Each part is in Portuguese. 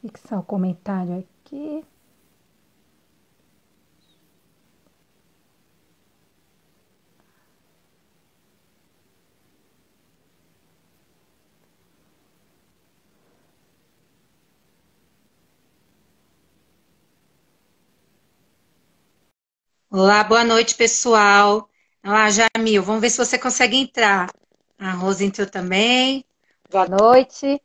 Fixar o comentário aqui. Olá, boa noite, pessoal. Olá, Jamil, vamos ver se você consegue entrar. A Rose entrou também. Boa noite.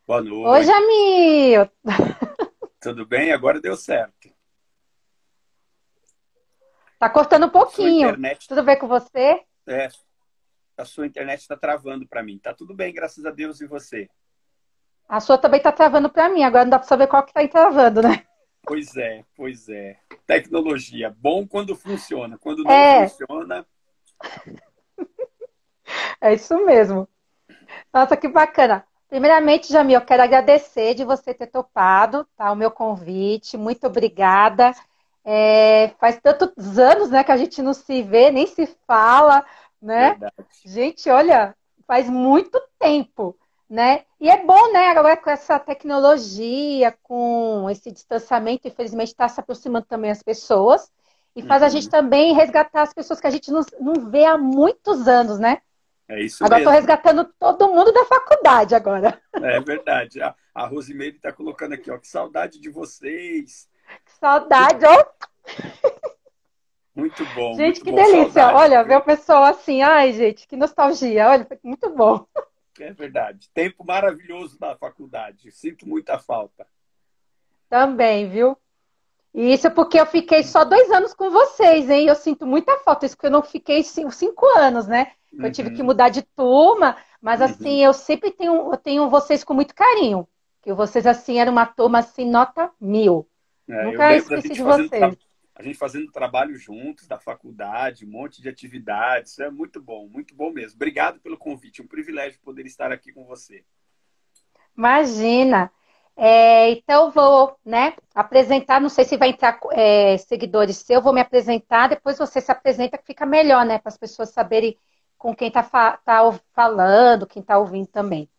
Boa Oi, noite, Jamil. tudo bem? Agora deu certo. Tá cortando um Sua pouquinho. internet, Tudo bem com você? é, a sua internet está travando para mim. Tá tudo bem, graças a Deus, e você? A sua também tá travando para mim. Agora não dá para saber qual que tá travando, né? Pois é, pois é. Tecnologia, bom quando funciona. Quando não É, funciona, é isso mesmo. Nossa, que bacana. Primeiramente, Jamil, eu quero agradecer de você ter topado, tá, o meu convite. Muito obrigada. Faz tantos anos, né, que a gente não se vê, nem se fala, né? verdade. Gente, olha, faz muito tempo, né? E é bom, né, agora com essa tecnologia, com esse distanciamento, infelizmente está se aproximando também as pessoas e faz a gente Uhum. também resgatar as pessoas que a gente não vê há muitos anos, né? É isso Agora estou mesmo. resgatando todo mundo da faculdade agora. É verdade. A Rosimeire está colocando aqui, ó, que saudade de vocês. Que saudade, ó. Gente, Muito que bom, delícia. saudade, Olha, ver o viu? pessoal assim, ai, gente, que nostalgia. Olha, foi muito bom. É verdade. Tempo maravilhoso da faculdade. Sinto muita falta. Também, viu? E isso porque eu fiquei só 2 anos com vocês, hein? Eu sinto muita falta, isso porque eu não fiquei 5 anos, né? Eu tive que Uhum, mudar de turma, mas uhum. assim, eu tenho vocês com muito carinho. Que vocês, assim, eram uma turma assim, nota 1000. É, eu Nunca lembro da esqueci gente de vocês. a gente fazendo trabalho juntos da faculdade, um monte de atividades. É muito bom mesmo. Obrigado pelo convite, um privilégio poder estar aqui com você. Imagina. Então, vou, né, apresentar. Não sei se vai entrar seguidores seu, vou me apresentar, depois você se apresenta, que fica melhor, né, para as pessoas saberem com quem está falando, quem está ouvindo também.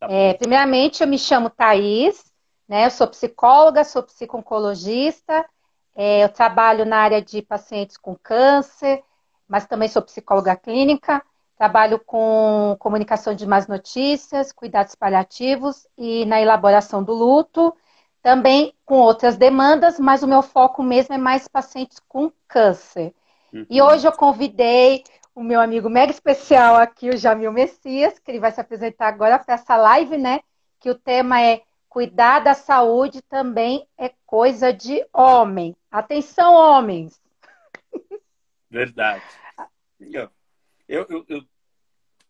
Tá bom? Primeiramente, eu me chamo Thaís, né, eu sou psicóloga, sou psico-oncologista, eu trabalho na área de pacientes com câncer, mas também sou psicóloga clínica. Trabalho com comunicação de más notícias, cuidados paliativos e na elaboração do luto, também com outras demandas, mas o meu foco mesmo é mais pacientes com câncer. E Uhum. hoje eu convidei o meu amigo mega especial aqui, o Jamil Messias, que ele vai se apresentar agora para essa live, né? Que o tema é cuidar da saúde também é coisa de homem. Atenção, homens! Verdade. Eu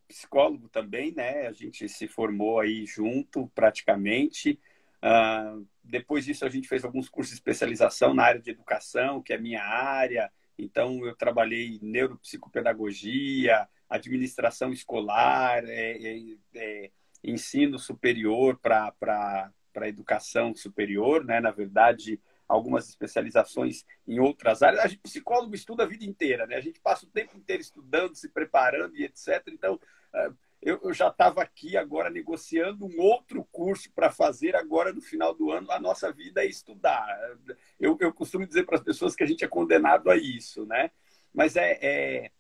psicólogo também, né? A gente se formou aí junto, praticamente. Depois disso, a gente fez alguns cursos de especialização na área de educação, que é a minha área. Então, eu trabalhei em neuropsicopedagogia, administração escolar, ensino superior para educação superior, né? Na verdade, algumas especializações em outras áreas. A gente, psicólogo estuda a vida inteira, né? A gente passa o tempo inteiro estudando, se preparando e etc. Então, eu já estava aqui agora negociando um outro curso para fazer agora no final do ano. A nossa vida é estudar. Eu costumo dizer para as pessoas que a gente é condenado a isso, né? Mas é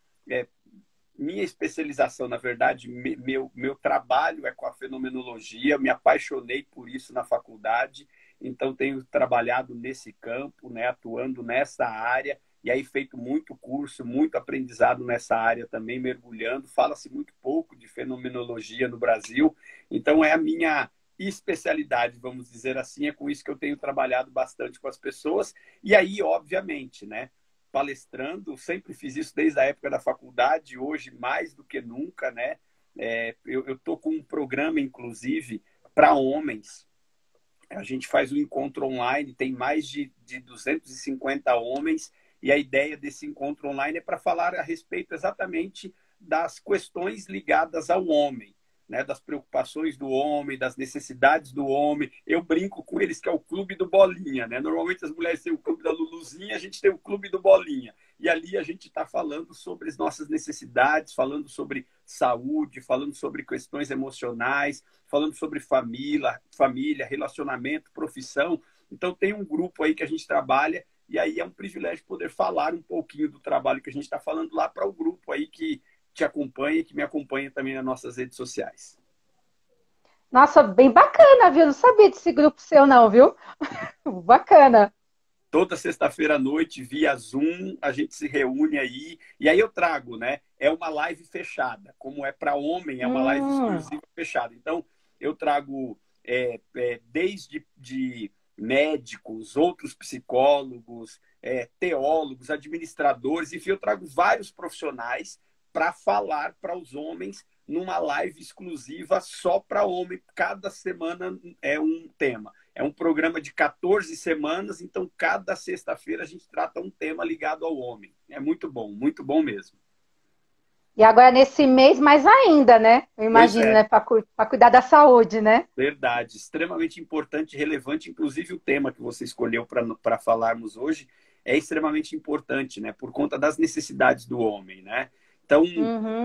minha especialização, na verdade, meu trabalho é com a fenomenologia, me apaixonei por isso na faculdade, então tenho trabalhado nesse campo, né, atuando nessa área, e aí feito muito curso, muito aprendizado nessa área também, mergulhando. Fala-se muito pouco de fenomenologia no Brasil, então é a minha especialidade, vamos dizer assim, é com isso que eu tenho trabalhado bastante com as pessoas, e aí, obviamente, né, palestrando, sempre fiz isso desde a época da faculdade, hoje mais do que nunca, né? Eu estou com um programa, inclusive, para homens. A gente faz um encontro online, tem mais de 250 homens, e a ideia desse encontro online é para falar a respeito exatamente das questões ligadas ao homem. né, das preocupações do homem, das necessidades do homem. Eu brinco com eles que é o clube do Bolinha, né? Normalmente as mulheres têm o clube da Luluzinha, a gente tem o clube do Bolinha. E ali a gente está falando sobre as nossas necessidades, falando sobre saúde, falando sobre questões emocionais, falando sobre família, relacionamento, profissão. Então tem um grupo aí que a gente trabalha e aí é um privilégio poder falar um pouquinho do trabalho que a gente está falando lá para o grupo aí que te acompanha e que me acompanha também nas nossas redes sociais. Nossa, bem bacana, viu? Não sabia desse grupo seu, não, viu? Bacana. Toda sexta-feira à noite, via Zoom, a gente se reúne aí. E aí eu trago, né? É uma live fechada. Como é para homem, é uma live exclusiva fechada. Então, eu trago desde de médicos, outros psicólogos, teólogos, administradores, enfim, eu trago vários profissionais para falar para os homens numa live exclusiva só para homem. Cada semana é um tema. É um programa de 14 semanas, então cada sexta-feira a gente trata um tema ligado ao homem. É muito bom mesmo. E agora nesse mês mais ainda, né? Eu imagino, né? Para cuidar da saúde, né? Verdade, extremamente importante e relevante. Inclusive o tema que você escolheu para falarmos hoje é extremamente importante, né? Por conta das necessidades do homem, né? Então,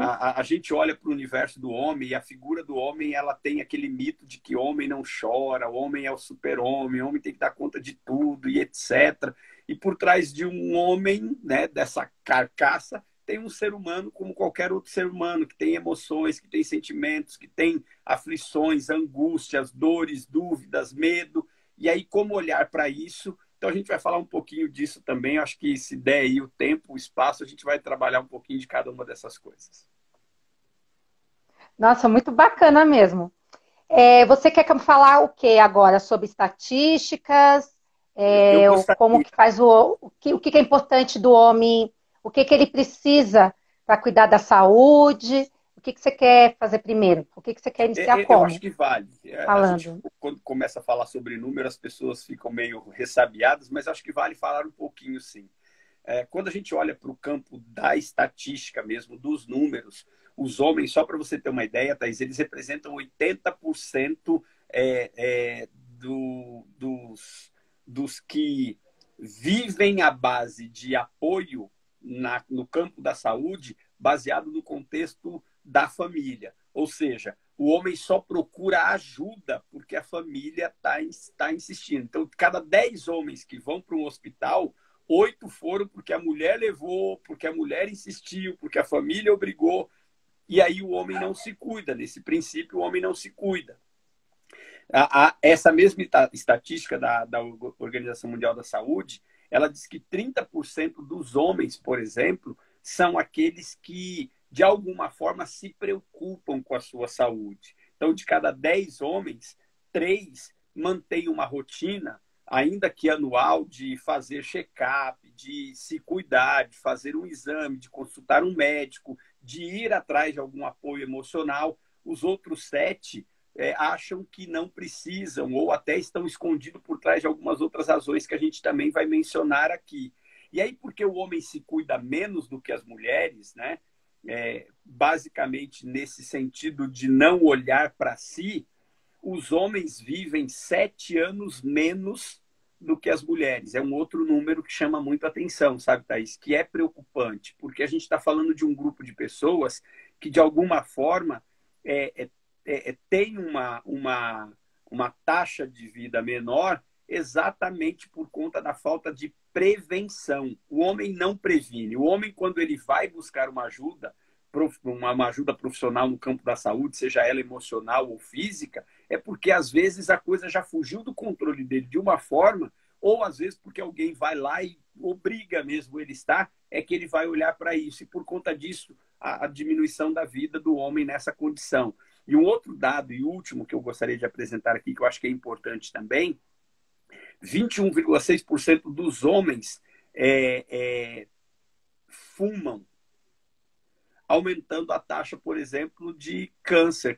a gente olha para o universo do homem e a figura do homem, ela tem aquele mito de que homem não chora, o homem é o super-homem, o homem tem que dar conta de tudo e etc. E por trás de um homem, né, dessa carcaça, tem um ser humano como qualquer outro ser humano, que tem emoções, que tem sentimentos, que tem aflições, angústias, dores, dúvidas, medo. E aí, como olhar para isso? Então, a gente vai falar um pouquinho disso também. Eu acho que se der aí o tempo, o espaço, a gente vai trabalhar um pouquinho de cada uma dessas coisas. Nossa, muito bacana mesmo. Você quer falar o que agora? Sobre estatísticas? Eu gostaria... Como que faz o que é importante do homem? O que ele precisa para cuidar da saúde? O que você quer fazer primeiro? O que você quer iniciar Eu como? acho que vale. A gente, Falando. quando começa a falar sobre número, as pessoas ficam meio ressabiadas, mas acho que vale falar um pouquinho, sim. Quando a gente olha para o campo da estatística mesmo, dos números, os homens, só para você ter uma ideia, Thaís, eles representam 80% dos que vivem à base de apoio no campo da saúde, baseado no contexto da família. Ou seja, o homem só procura ajuda porque a família está insistindo. Então, cada 10 homens que vão para um hospital, 8 foram porque a mulher levou, porque a mulher insistiu, porque a família obrigou. E aí o homem não se cuida. Nesse princípio, o homem não se cuida. Essa mesma estatística da Organização Mundial da Saúde, ela diz que 30% dos homens, por exemplo, são aqueles que, de alguma forma, se preocupam com a sua saúde. Então, de cada 10 homens, 3 mantêm uma rotina, ainda que anual, de fazer check-up, de se cuidar, de fazer um exame, de consultar um médico, de ir atrás de algum apoio emocional. Os outros 7 acham que não precisam ou até estão escondidos por trás de algumas outras razões que a gente também vai mencionar aqui. E aí, porque o homem se cuida menos do que as mulheres, né? Basicamente nesse sentido de não olhar para si, os homens vivem 7 anos menos do que as mulheres. É um outro número que chama muito atenção, sabe, Thaís? Que é preocupante, porque a gente está falando de um grupo de pessoas que, de alguma forma, tem uma taxa de vida menor exatamente por conta da falta de prevenção. O homem não previne. O homem, quando ele vai buscar uma ajuda profissional no campo da saúde, seja ela emocional ou física, é porque às vezes a coisa já fugiu do controle dele de uma forma, ou às vezes porque alguém vai lá e obriga mesmo ele estar, é que ele vai olhar para isso. E por conta disso, a diminuição da vida do homem nessa condição. E um outro dado e último que eu gostaria de apresentar aqui, que eu acho que é importante também, 21,6% dos homens fumam, aumentando a taxa, por exemplo, de câncer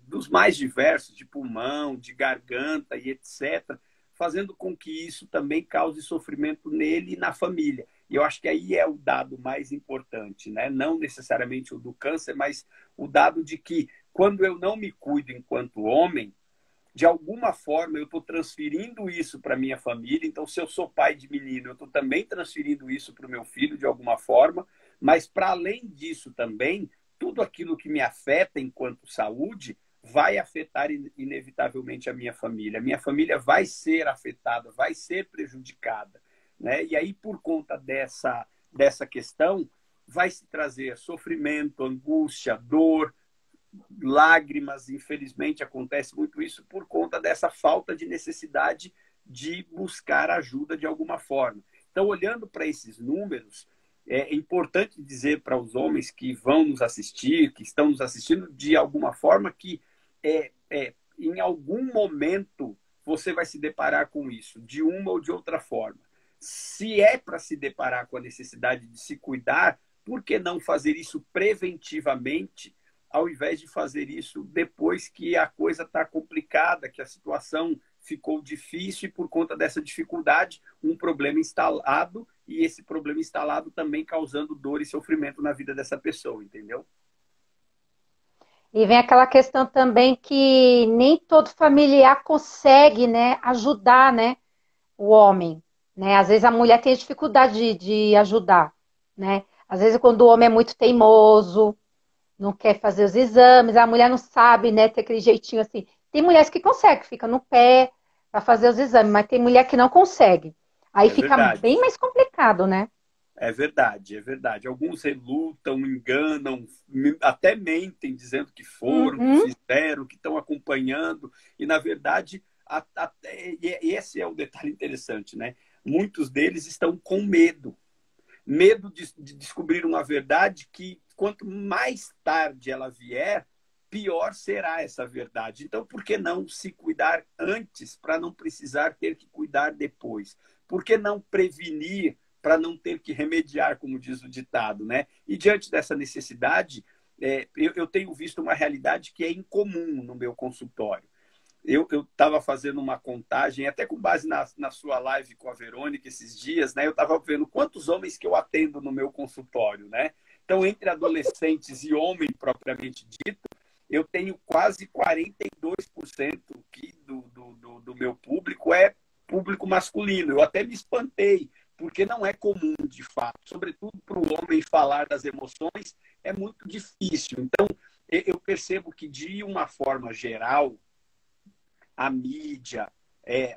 dos mais diversos, de pulmão, de garganta e etc., fazendo com que isso também cause sofrimento nele e na família. E eu acho que aí é o dado mais importante, né? Não necessariamente o do câncer, mas o dado de que quando eu não me cuido enquanto homem, de alguma forma eu estou transferindo isso para minha família. Então, se eu sou pai de menino, eu estou também transferindo isso para o meu filho de alguma forma. Mas, para além disso também, tudo aquilo que me afeta enquanto saúde vai afetar inevitavelmente a minha família. A minha família vai ser afetada, vai ser prejudicada, né? E aí, por conta dessa questão, vai se trazer sofrimento, angústia, dor, lágrimas. Infelizmente acontece muito isso por conta dessa falta de necessidade de buscar ajuda de alguma forma. Então, olhando para esses números, é importante dizer para os homens que vão nos assistir, que estão nos assistindo, de alguma forma, que em algum momento você vai se deparar com isso, de uma ou de outra forma. Se é para se deparar com a necessidade de se cuidar, por que não fazer isso preventivamente, ao invés de fazer isso depois que a coisa está complicada, que a situação ficou difícil e, por conta dessa dificuldade, um problema instalado, e esse problema instalado também causando dor e sofrimento na vida dessa pessoa, entendeu? E vem aquela questão também que nem todo familiar consegue, né, ajudar, né, o homem, né? Às vezes a mulher tem dificuldade de ajudar, né? Às vezes quando o homem é muito teimoso, não quer fazer os exames, a mulher não sabe, né, ter aquele jeitinho assim. Tem mulheres que conseguem, fica no pé para fazer os exames, mas tem mulher que não consegue. Aí É fica bem verdade. mais complicado, né? É verdade, é verdade. Alguns relutam, enganam, até mentem, dizendo que foram, que Uhum. fizeram, que estão acompanhando. E, na verdade, e esse é o detalhe interessante, né? Muitos deles estão com medo. Medo de descobrir uma verdade que, quanto mais tarde ela vier, pior será essa verdade. Então, por que não se cuidar antes para não precisar ter que cuidar depois? Por que não prevenir para não ter que remediar, como diz o ditado, né? E diante dessa necessidade, eu tenho visto uma realidade que é incomum no meu consultório. Eu estava fazendo uma contagem, até com base na sua live com a Verônica esses dias, né? Eu estava vendo quantos homens que eu atendo no meu consultório, né? Então, entre adolescentes e homem propriamente dito, eu tenho quase 42% que do meu público é público masculino. Eu até me espantei, porque não é comum, de fato. Sobretudo para o homem falar das emoções, é muito difícil. Então, eu percebo que, de uma forma geral, a mídia,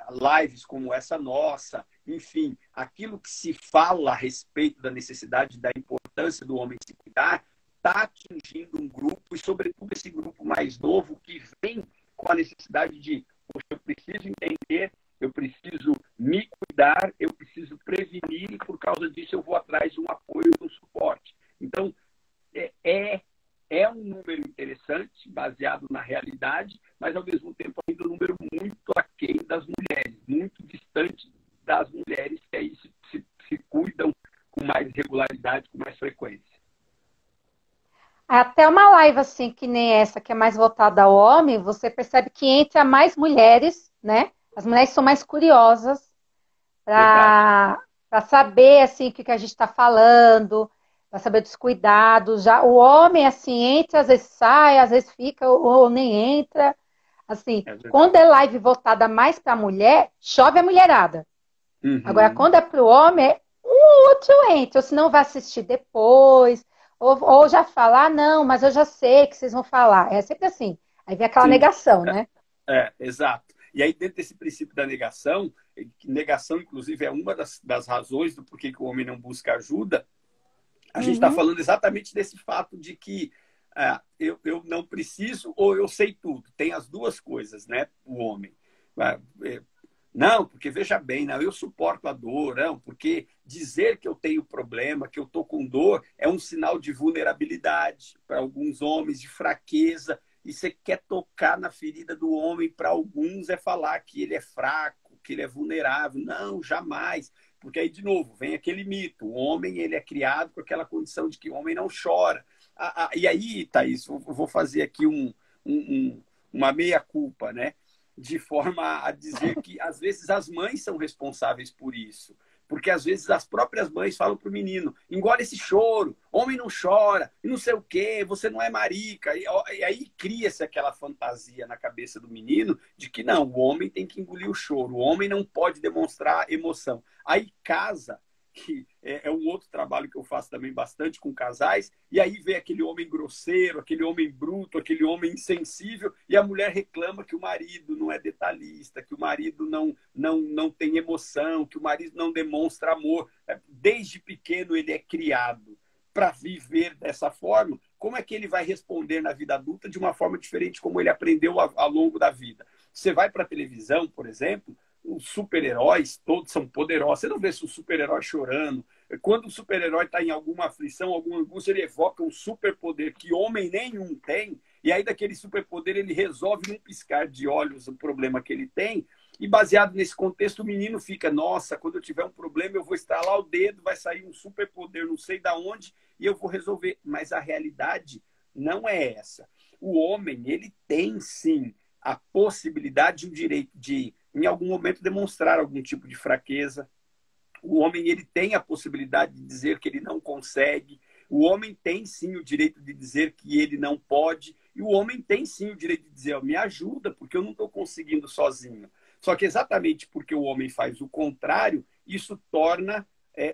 lives como essa nossa, enfim, aquilo que se fala a respeito da necessidade, da importância do homem se cuidar, está atingindo um grupo, e sobretudo esse grupo mais novo, que vem com a necessidade de, poxa, eu preciso entender, eu preciso me cuidar, eu preciso prevenir, e por causa disso eu vou atrás de um apoio, de um suporte. Então, é um número interessante, baseado na realidade, mas, ao mesmo tempo, ainda um número muito aquém das mulheres, muito distante das mulheres que aí se cuidam com mais regularidade, com mais frequência. Até uma live assim, que nem essa, que é mais voltada ao homem, você percebe que entra mais mulheres, né? As mulheres são mais curiosas Verdade. para saber assim o que a gente está falando, para saber dos cuidados. Já o homem assim entra, às vezes sai, às vezes fica ou nem entra. Assim, É quando verdade. é live voltada mais para a mulher, chove a mulherada. Agora, Uhum. quando é para o homem, o outro entra, ou se não vai assistir depois, ou já falar, não, mas eu já sei que vocês vão falar. É sempre assim. Aí vem aquela Sim, negação, né? exato. E aí, dentro desse princípio da negação, negação, inclusive, é uma das razões do porquê que o homem não busca ajuda. A gente está Uhum. falando exatamente desse fato de que eu não preciso ou eu sei tudo. Tem as duas coisas, né? O homem. Não, porque veja bem, não, eu suporto a dor, não, porque dizer que eu tenho problema, que eu estou com dor, é um sinal de vulnerabilidade para alguns homens, de fraqueza. E você quer tocar na ferida do homem, para alguns é falar que ele é fraco, que ele é vulnerável. Não, jamais. Porque aí, de novo, vem aquele mito. O homem, ele é criado com aquela condição de que o homem não chora. E aí, Thaís, eu vou fazer aqui uma meia-culpa, né? De forma a dizer que, às vezes, as mães são responsáveis por isso. Porque às vezes as próprias mães falam para o menino, engole esse choro, homem não chora, e não sei o quê, você não é marica. E aí cria-se aquela fantasia na cabeça do menino de que não, o homem tem que engolir o choro, o homem não pode demonstrar emoção. Aí casa, que é um outro trabalho que eu faço também bastante com casais, e aí vê aquele homem grosseiro, aquele homem bruto, aquele homem insensível, e a mulher reclama que o marido não é detalhista, que o marido não tem emoção, que o marido não demonstra amor. Desde pequeno ele é criado para viver dessa forma. Como é que ele vai responder na vida adulta de uma forma diferente como ele aprendeu ao longo da vida? Você vai para a televisão, por exemplo, os super-heróis todos são poderosos. Você não vê um super-herói chorando. Quando o super-herói está em alguma aflição, alguma angústia, ele evoca um superpoder que homem nenhum tem, e aí daquele superpoder ele resolve num piscar de olhos o problema que ele tem, e baseado nesse contexto o menino fica, nossa, quando eu tiver um problema eu vou estalar o dedo, vai sair um superpoder não sei da onde, e eu vou resolver. Mas a realidade não é essa. O homem, ele tem sim a possibilidade e o direito de, em algum momento, demonstrar algum tipo de fraqueza. O homem, ele tem a possibilidade de dizer que ele não consegue. O homem tem sim o direito de dizer que ele não pode. E o homem tem sim o direito de dizer, me ajuda, porque eu não estou conseguindo sozinho. Só que exatamente porque o homem faz o contrário, isso torna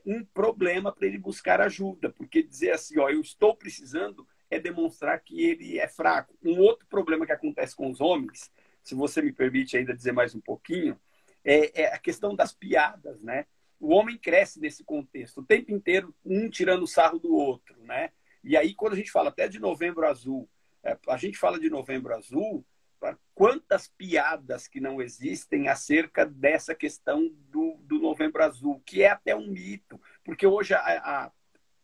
um problema para ele buscar ajuda. Porque dizer assim, eu estou precisando, é demonstrar que ele é fraco. Um outro problema que acontece com os homens, se você me permite ainda dizer mais um pouquinho, é a questão das piadas, né? O homem cresce nesse contexto, o tempo inteiro um tirando sarro do outro, né? E aí quando a gente fala até de Novembro Azul, a gente fala de Novembro Azul, quantas piadas que não existem acerca dessa questão do Novembro Azul, que é até um mito, porque hoje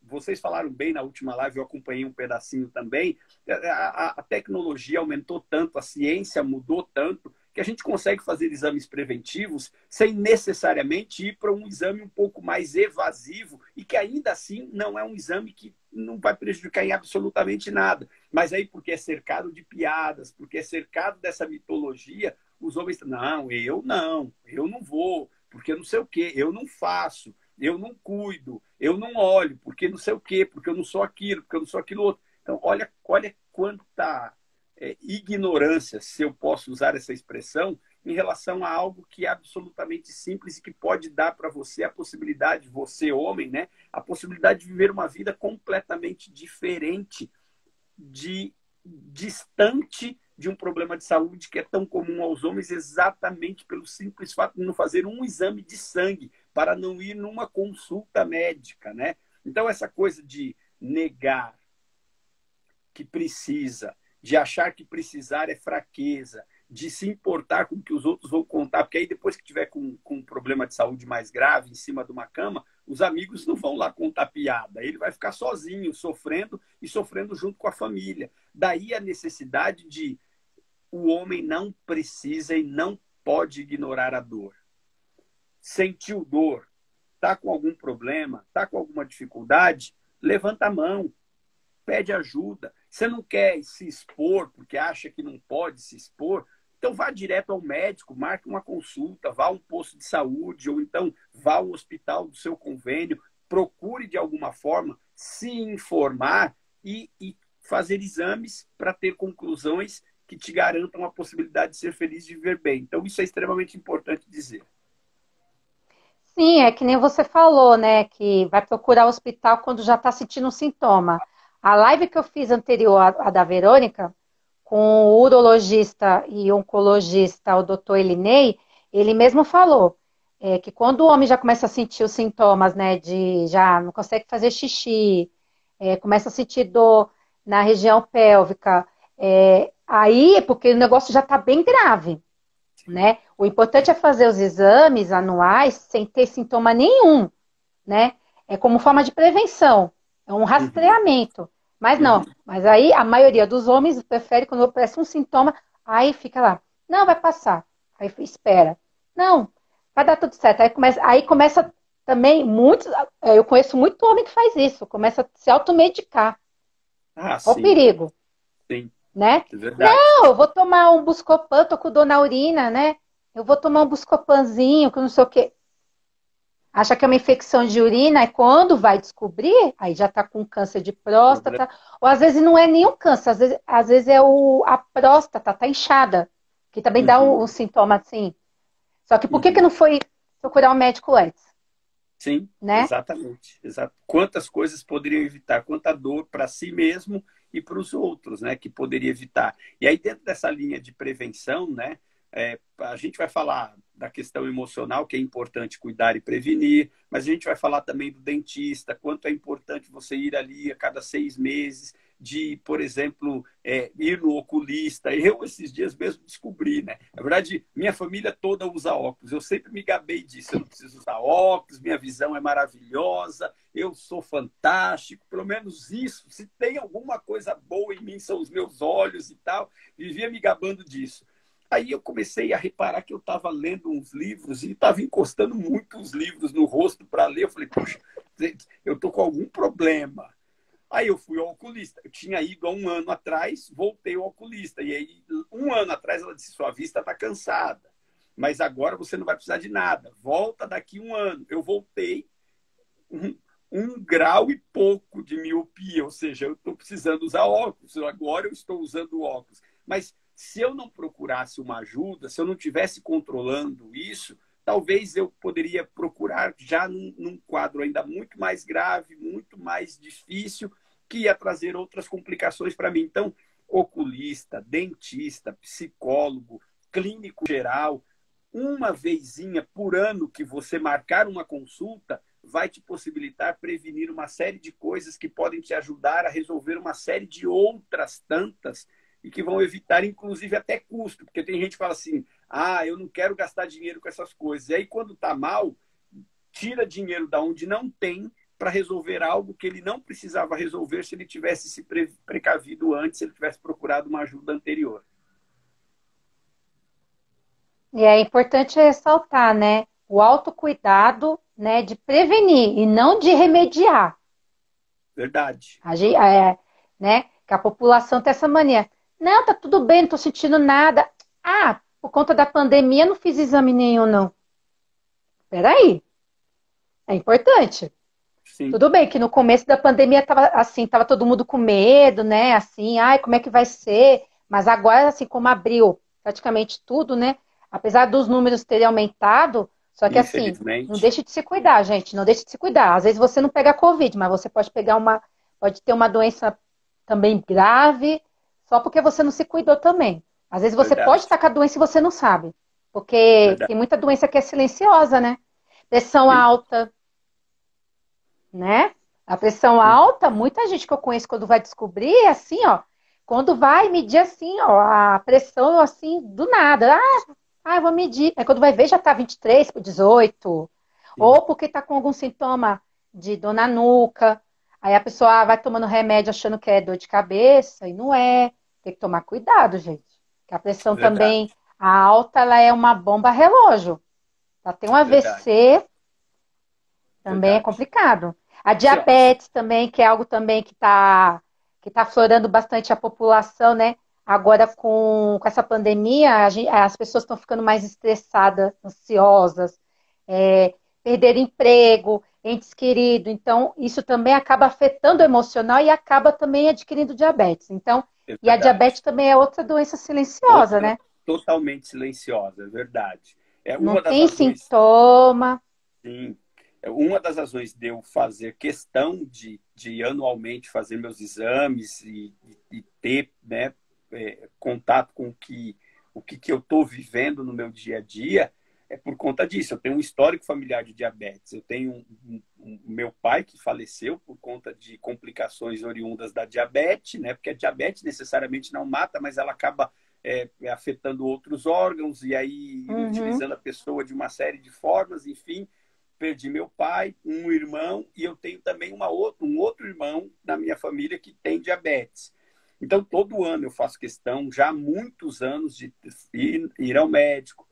vocês falaram bem na última live, eu acompanhei um pedacinho também, a tecnologia aumentou tanto, a ciência mudou tanto, que a gente consegue fazer exames preventivos sem necessariamente ir para um exame um pouco mais evasivo e que ainda assim não é um exame que não vai prejudicar em absolutamente nada. Mas aí porque é cercado de piadas, porque é cercado dessa mitologia, os homens não, eu não vou, porque não sei o quê, eu não faço, eu não cuido, eu não olho, porque não sei o quê, porque eu não sou aquilo, porque eu não sou aquilo outro. Então, olha quanta ignorância, se eu posso usar essa expressão, em relação a algo que é absolutamente simples e que pode dar para você a possibilidade, você homem, né, a possibilidade de viver uma vida completamente diferente, distante de um problema de saúde que é tão comum aos homens, exatamente pelo simples fato de não fazer um exame de sangue, para não ir numa consulta médica, né? Então, essa coisa de negar que precisa, de achar que precisar é fraqueza, de se importar com o que os outros vão contar, porque aí depois que tiver com um problema de saúde mais grave em cima de uma cama, os amigos não vão lá contar piada, ele vai ficar sozinho, sofrendo e sofrendo junto com a família. Daí a necessidade de o homem não precisa e não pode ignorar a dor. Sentiu dor, está com algum problema, está com alguma dificuldade, levanta a mão, pede ajuda. Você não quer se expor porque acha que não pode se expor, então vá direto ao médico, marque uma consulta, vá a um posto de saúde, ou então vá ao hospital do seu convênio, procure de alguma forma se informar e fazer exames para ter conclusões que te garantam a possibilidade de ser feliz e de viver bem. Então isso é extremamente importante dizer. Sim, é que nem você falou, né? Que vai procurar o hospital quando já está sentindo um sintoma. A live que eu fiz anterior à da Verônica, com o urologista e oncologista, o doutor Elinei, ele mesmo falou que quando o homem já começa a sentir os sintomas, né? De já não consegue fazer xixi, começa a sentir dor na região pélvica, aí é porque o negócio já está bem grave. Né? O importante é fazer os exames anuais sem ter sintoma nenhum, né? É como forma de prevenção, é um rastreamento. Mas não, mas aí a maioria dos homens prefere quando aparece um sintoma, aí fica lá, não, vai passar, aí espera, não, vai dar tudo certo. Aí começa também muitos, eu conheço muito homem que faz isso, começa a se automedicar. Olha o perigo. Sim. Né? É verdade. Não, eu vou tomar um Buscopan, tô com dor na urina, né? Eu vou tomar um Buscopanzinho, que não sei o quê. Acha que é uma infecção de urina, e quando vai descobrir, aí já está com câncer de próstata, ou às vezes não é nenhum câncer, às vezes é a próstata, tá inchada, que também dá um Uhum, sintoma assim. Só que por que uhum. não foi procurar o médico antes, Sim, né? exatamente. Quantas coisas poderiam evitar, quanta dor para si mesmo e para os outros, né, que poderia evitar. E aí, dentro dessa linha de prevenção, né, a gente vai falar da questão emocional, que é importante cuidar e prevenir, mas a gente vai falar também do dentista, quanto é importante você ir ali a cada 6 meses, de, por exemplo, ir no oculista. Eu, esses dias mesmo, descobri, né? Na verdade, minha família toda usa óculos. Eu sempre me gabei disso. Eu não preciso usar óculos, minha visão é maravilhosa, eu sou fantástico. Pelo menos isso, se tem alguma coisa boa em mim, são os meus olhos e tal. Vivia me gabando disso. Aí eu comecei a reparar que eu estava lendo uns livros e estava encostando muito os livros no rosto para ler. Eu falei, puxa, eu estou com algum problema. Aí eu fui ao oculista. Eu tinha ido há um ano atrás, voltei ao oculista. E aí, um ano atrás, ela disse: sua vista está cansada, mas agora você não vai precisar de nada. Volta daqui um ano. Eu voltei, um grau e pouco de miopia, ou seja, eu estou precisando usar óculos. Agora eu estou usando óculos. Mas se eu não procurasse uma ajuda, se eu não tivesse controlando isso, talvez eu poderia procurar já num quadro ainda muito mais grave, muito mais difícil, que ia trazer outras complicações para mim. Então, oculista, dentista, psicólogo, clínico geral, uma vezinha por ano que você marcar uma consulta vai te possibilitar prevenir uma série de coisas que podem te ajudar a resolver uma série de outras tantas e que vão evitar, inclusive, até custo. Porque tem gente que fala assim, eu não quero gastar dinheiro com essas coisas. E aí, quando está mal, tira dinheiro da onde não tem para resolver algo que ele não precisava resolver se ele tivesse se precavido antes, se ele tivesse procurado uma ajuda anterior. E é importante ressaltar, né? O autocuidado, né, de prevenir e não de remediar. Verdade. Né? Que a população tem essa mania. Não, tá tudo bem, não tô sentindo nada. Ah, por conta da pandemia não fiz exame nenhum, não. Peraí, é importante. Sim. Tudo bem que no começo da pandemia tava assim, tava todo mundo com medo, né? Assim, ai, como é que vai ser? Mas agora, assim, como abriu praticamente tudo, né? Apesar dos números terem aumentado, só que assim, não Infelizmente. deixe de se cuidar, gente, não deixe de se cuidar. Às vezes você não pega Covid, mas você pode pode ter uma doença também grave, só porque você não se cuidou também. Às vezes você pode estar Verdade. com a doença e você não sabe, porque Verdade. tem muita doença que é silenciosa, né? Pressão Sim. alta, né? A pressão alta, muita gente que eu conheço quando vai descobrir, é assim, ó, quando vai medir assim, ó, a pressão assim, do nada. Eu vou medir. Aí quando vai ver, já tá 23 por 18. Sim. Ou porque tá com algum sintoma de dor na nuca. Aí a pessoa vai tomando remédio achando que é dor de cabeça, e não é. Tem que tomar cuidado, gente. Que a pressão Verdade. também, a alta, ela é uma bomba relógio. Ela tem um Verdade. AVC, também é Verdade. complicado. A Assim, ó, diabetes também, que é algo também que tá aflorando bastante a população, né? Agora, com essa pandemia, as pessoas estão ficando mais estressadas, ansiosas, perder emprego, entes queridos. Então, isso também acaba afetando o emocional e acaba também adquirindo diabetes. Então, é e a diabetes verdade. também é outra doença silenciosa, Outra né? totalmente silenciosa, é verdade. É Não uma das tem razões, sintoma. sim, é uma das razões de eu fazer questão de anualmente fazer meus exames e ter, né, contato com o que eu estou vivendo no meu dia a dia, é por conta disso. Eu tenho um histórico familiar de diabetes. Eu tenho meu pai que faleceu por conta de complicações oriundas da diabetes, né? Porque a diabetes necessariamente não mata, mas ela acaba afetando outros órgãos e aí Uhum. inutilizando a pessoa de uma série de formas, enfim. Perdi meu pai, um irmão, e eu tenho também um outro irmão na minha família que tem diabetes. Então, todo ano eu faço questão, já há muitos anos, de ir ao médico,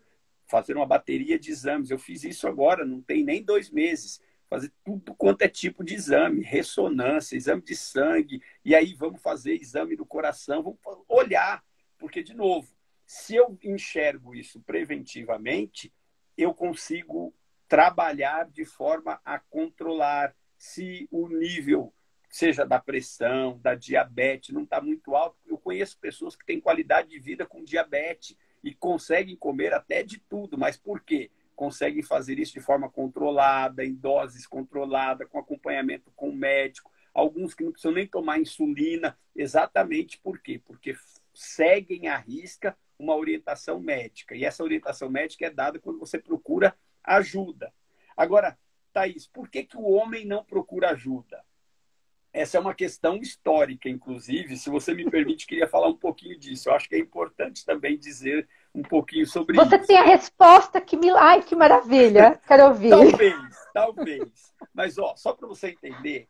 fazer uma bateria de exames. Eu fiz isso agora, não tem nem 2 meses. Fazer tudo quanto é tipo de exame, ressonância, exame de sangue, e aí vamos fazer exame do coração, vamos olhar, porque, de novo, se eu enxergo isso preventivamente, eu consigo trabalhar de forma a controlar se o nível, seja da pressão, da diabetes, não está muito alto. Eu conheço pessoas que têm qualidade de vida com diabetes e conseguem comer até de tudo. Mas por quê? Conseguem fazer isso de forma controlada, em doses controladas, com acompanhamento com o médico. Alguns que não precisam nem tomar insulina. Exatamente por quê? Porque seguem à risca uma orientação médica. E essa orientação médica é dada quando você procura ajuda. Agora, Thaís, por que o homem não procura ajuda? Essa é uma questão histórica, inclusive. Se você me permite, queria falar um pouquinho disso. Eu acho que é importante também dizer um pouquinho sobre isso. Você tem a resposta que me... Ai, que maravilha! Quero ouvir. Talvez. Mas, ó, só para você entender,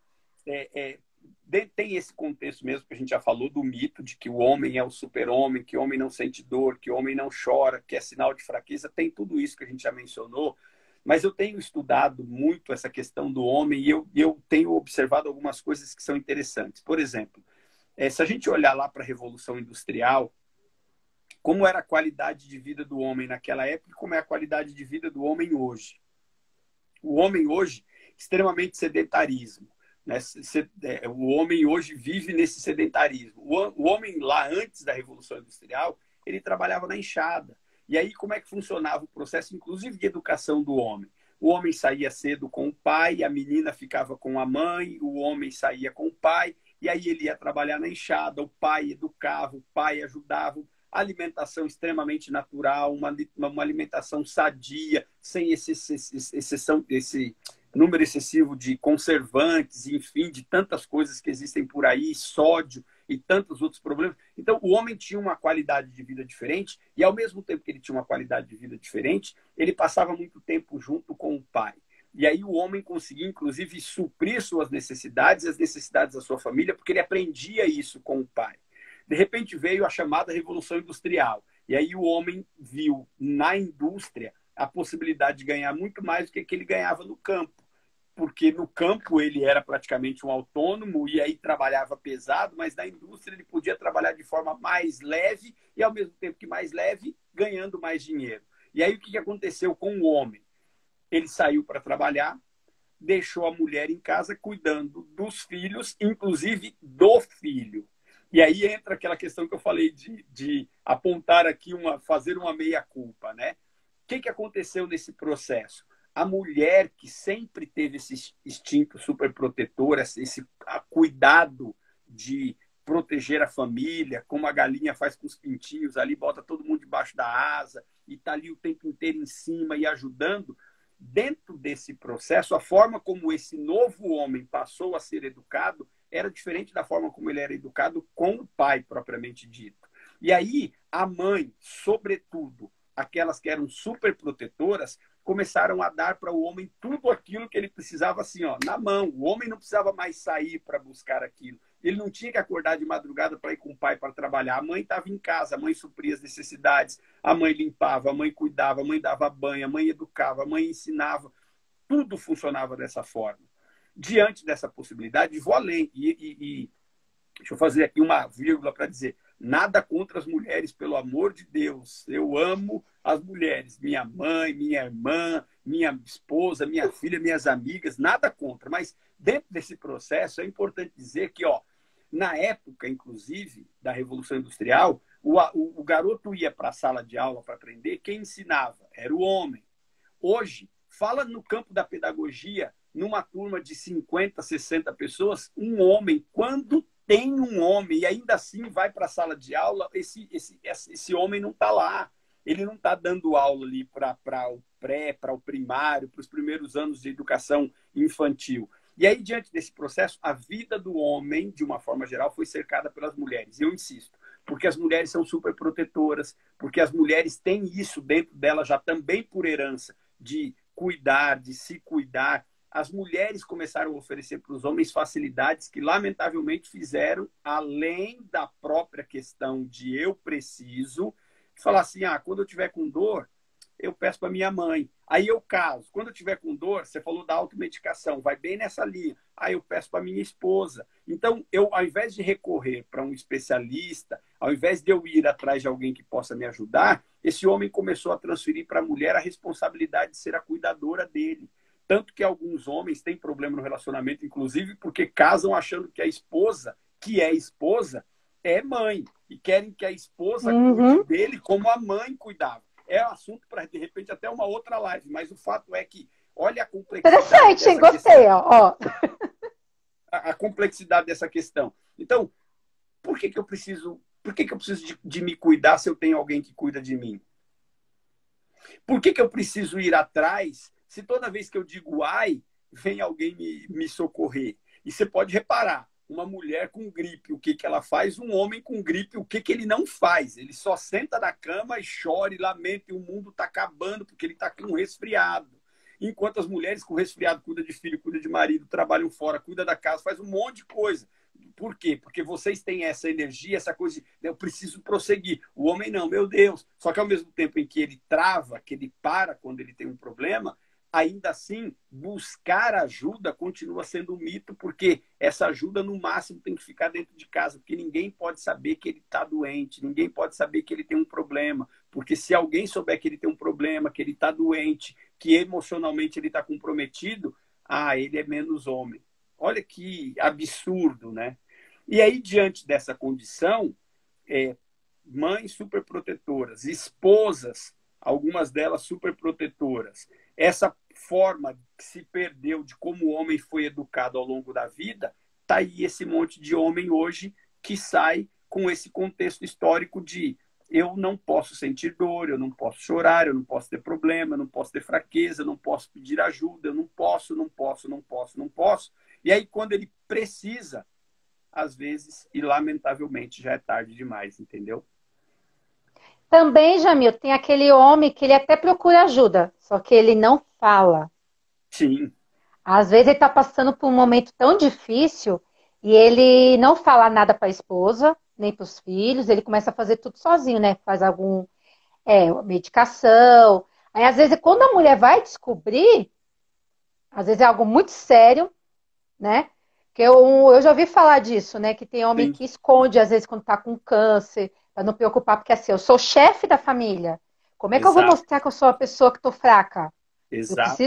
tem esse contexto mesmo que a gente já falou do mito de que o homem é o super-homem, que o homem não sente dor, que o homem não chora, que é sinal de fraqueza. Tem tudo isso que a gente já mencionou. Mas eu tenho estudado muito essa questão do homem e eu tenho observado algumas coisas que são interessantes. Por exemplo, se a gente olhar lá para a Revolução Industrial, como era a qualidade de vida do homem naquela época e como é a qualidade de vida do homem hoje. O homem hoje, extremamente sedentarismo. Né? O homem hoje vive nesse sedentarismo. O homem lá, antes da Revolução Industrial, ele trabalhava na enxada. E aí, como é que funcionava o processo, inclusive de educação do homem? O homem saía cedo com o pai, a menina ficava com a mãe, o homem saía com o pai, e aí ele ia trabalhar na enxada, o pai educava, o pai ajudava, alimentação extremamente natural, uma alimentação sadia, sem esse número excessivo de conservantes, enfim, de tantas coisas que existem por aí, sódio e tantos outros problemas. Então, o homem tinha uma qualidade de vida diferente e, ao mesmo tempo que ele tinha uma qualidade de vida diferente, ele passava muito tempo junto com o pai. E aí o homem conseguia, inclusive, suprir suas necessidades e as necessidades da sua família, porque ele aprendia isso com o pai. De repente veio a chamada Revolução Industrial. E aí o homem viu na indústria a possibilidade de ganhar muito mais do que ele ganhava no campo. Porque no campo ele era praticamente um autônomo e aí trabalhava pesado, mas na indústria ele podia trabalhar de forma mais leve e, ao mesmo tempo que mais leve, ganhando mais dinheiro. E aí o que aconteceu com o homem? Ele saiu para trabalhar, deixou a mulher em casa cuidando dos filhos, inclusive do filho. E aí entra aquela questão que eu falei de apontar aqui, fazer uma meia-culpa, né? O que aconteceu nesse processo? A mulher que sempre teve esse instinto superprotetor, esse cuidado de proteger a família, como a galinha faz com os pintinhos ali, bota todo mundo debaixo da asa e está ali o tempo inteiro em cima e ajudando. Dentro desse processo, a forma como esse novo homem passou a ser educado era diferente da forma como ele era educado com o pai, propriamente dito. E aí, a mãe, sobretudo, aquelas que eram super protetoras, começaram a dar para o homem tudo aquilo que ele precisava, assim, ó, na mão. O homem não precisava mais sair para buscar aquilo. Ele não tinha que acordar de madrugada para ir com o pai para trabalhar. A mãe estava em casa, a mãe supria as necessidades, a mãe limpava, a mãe cuidava, a mãe dava banho, a mãe educava, a mãe ensinava. Tudo funcionava dessa forma. Diante dessa possibilidade, vou além. Deixa eu fazer aqui uma vírgula para dizer, nada contra as mulheres, pelo amor de Deus. Eu amo as mulheres, minha mãe, minha irmã, minha esposa, minha filha, minhas amigas, nada contra. Mas dentro desse processo é importante dizer que, ó, na época, inclusive, da Revolução Industrial, o garoto ia para a sala de aula para aprender, quem ensinava era o homem. Hoje, fala no campo da pedagogia, numa turma de 50, 60 pessoas, um homem, quando tem um homem e ainda assim vai para a sala de aula, esse homem não está lá. Ele não está dando aula ali para o pré, para o primário, para os primeiros anos de educação infantil. E aí, diante desse processo, a vida do homem, de uma forma geral, foi cercada pelas mulheres. Eu insisto, porque as mulheres são super protetoras, porque as mulheres têm isso dentro delas já também por herança, de cuidar, de se cuidar. As mulheres começaram a oferecer para os homens facilidades que, lamentavelmente, fizeram, além da própria questão de eu preciso, falar assim, quando eu tiver com dor, eu peço para minha mãe. Aí eu caso. Quando eu tiver com dor, você falou da automedicação, vai bem nessa linha. Aí eu peço para minha esposa. Então, eu, ao invés de recorrer para um especialista, Ao invés de eu ir atrás de alguém que possa me ajudar, esse homem começou a transferir para a mulher a responsabilidade de ser a cuidadora dele. Tanto que alguns homens têm problema no relacionamento, inclusive porque casam achando que a esposa, que é esposa, é mãe. E querem que a esposa cuide dele como a mãe cuidava. É assunto para, de repente, até uma outra live. Mas o fato é que, olha a complexidade. Interessante, hein? Gostei, ó. A complexidade dessa questão. Então, por que eu preciso de me cuidar se eu tenho alguém que cuida de mim? Por que eu preciso ir atrás se toda vez que eu digo ai, vem alguém me socorrer? E você pode reparar, uma mulher com gripe, o que ela faz? Um homem com gripe, o que ele não faz? Ele só senta na cama e chora e lamenta, e o mundo está acabando porque ele está com um resfriado. Enquanto as mulheres com resfriado cuidam de filho, cuidam de marido, trabalham fora, cuidam da casa, faz um monte de coisa. Por quê? Porque vocês têm essa energia, essa coisa de eu preciso prosseguir. O homem não, meu Deus. Só que ao mesmo tempo em que ele trava, que ele para quando ele tem um problema, ainda assim, buscar ajuda continua sendo um mito, porque essa ajuda, no máximo, tem que ficar dentro de casa, porque ninguém pode saber que ele está doente, ninguém pode saber que ele tem um problema, porque se alguém souber que ele tem um problema, que ele está doente, que emocionalmente ele está comprometido, ele é menos homem. Olha que absurdo, né? E aí, diante dessa condição, mães superprotetoras, esposas, algumas delas superprotetoras, essa forma que se perdeu de como o homem foi educado ao longo da vida, tá aí esse monte de homem hoje que sai com esse contexto histórico de eu não posso sentir dor, eu não posso chorar, eu não posso ter problema, eu não posso ter fraqueza, eu não posso pedir ajuda, eu não posso. E aí, quando ele precisa, às vezes, e lamentavelmente, já é tarde demais, entendeu? Também, Jamil, tem aquele homem que ele até procura ajuda, só que ele não fala. Sim. Às vezes ele está passando por um momento tão difícil e ele não fala nada para a esposa, nem para os filhos, ele começa a fazer tudo sozinho, né? Faz algum medicação. Aí, às vezes, quando a mulher vai descobrir, às vezes é algo muito sério, né? Que eu já ouvi falar disso, né? Que tem homem Sim. que esconde, às vezes, quando tá com câncer, para não preocupar, porque assim, eu sou chefe da família. Como é que eu vou mostrar que eu sou uma pessoa que tô fraca? Exato.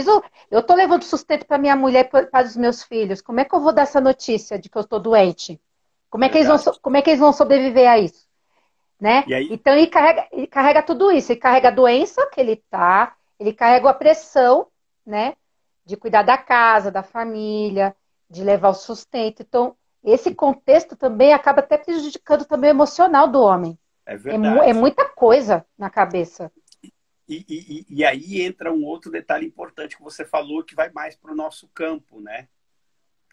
Eu tô levando sustento para minha mulher e para os meus filhos. Como é que eu vou dar essa notícia de que eu tô doente? Como é que eles vão sobreviver a isso? Né? E aí? Então ele carrega tudo isso, ele carrega a doença que ele tá, ele carrega a pressão, né? De cuidar da casa, da família, de levar o sustento. Então, esse contexto também acaba até prejudicando também o emocional do homem. É verdade. É muita coisa na cabeça. E aí entra um outro detalhe importante que você falou, que vai mais para o nosso campo, né?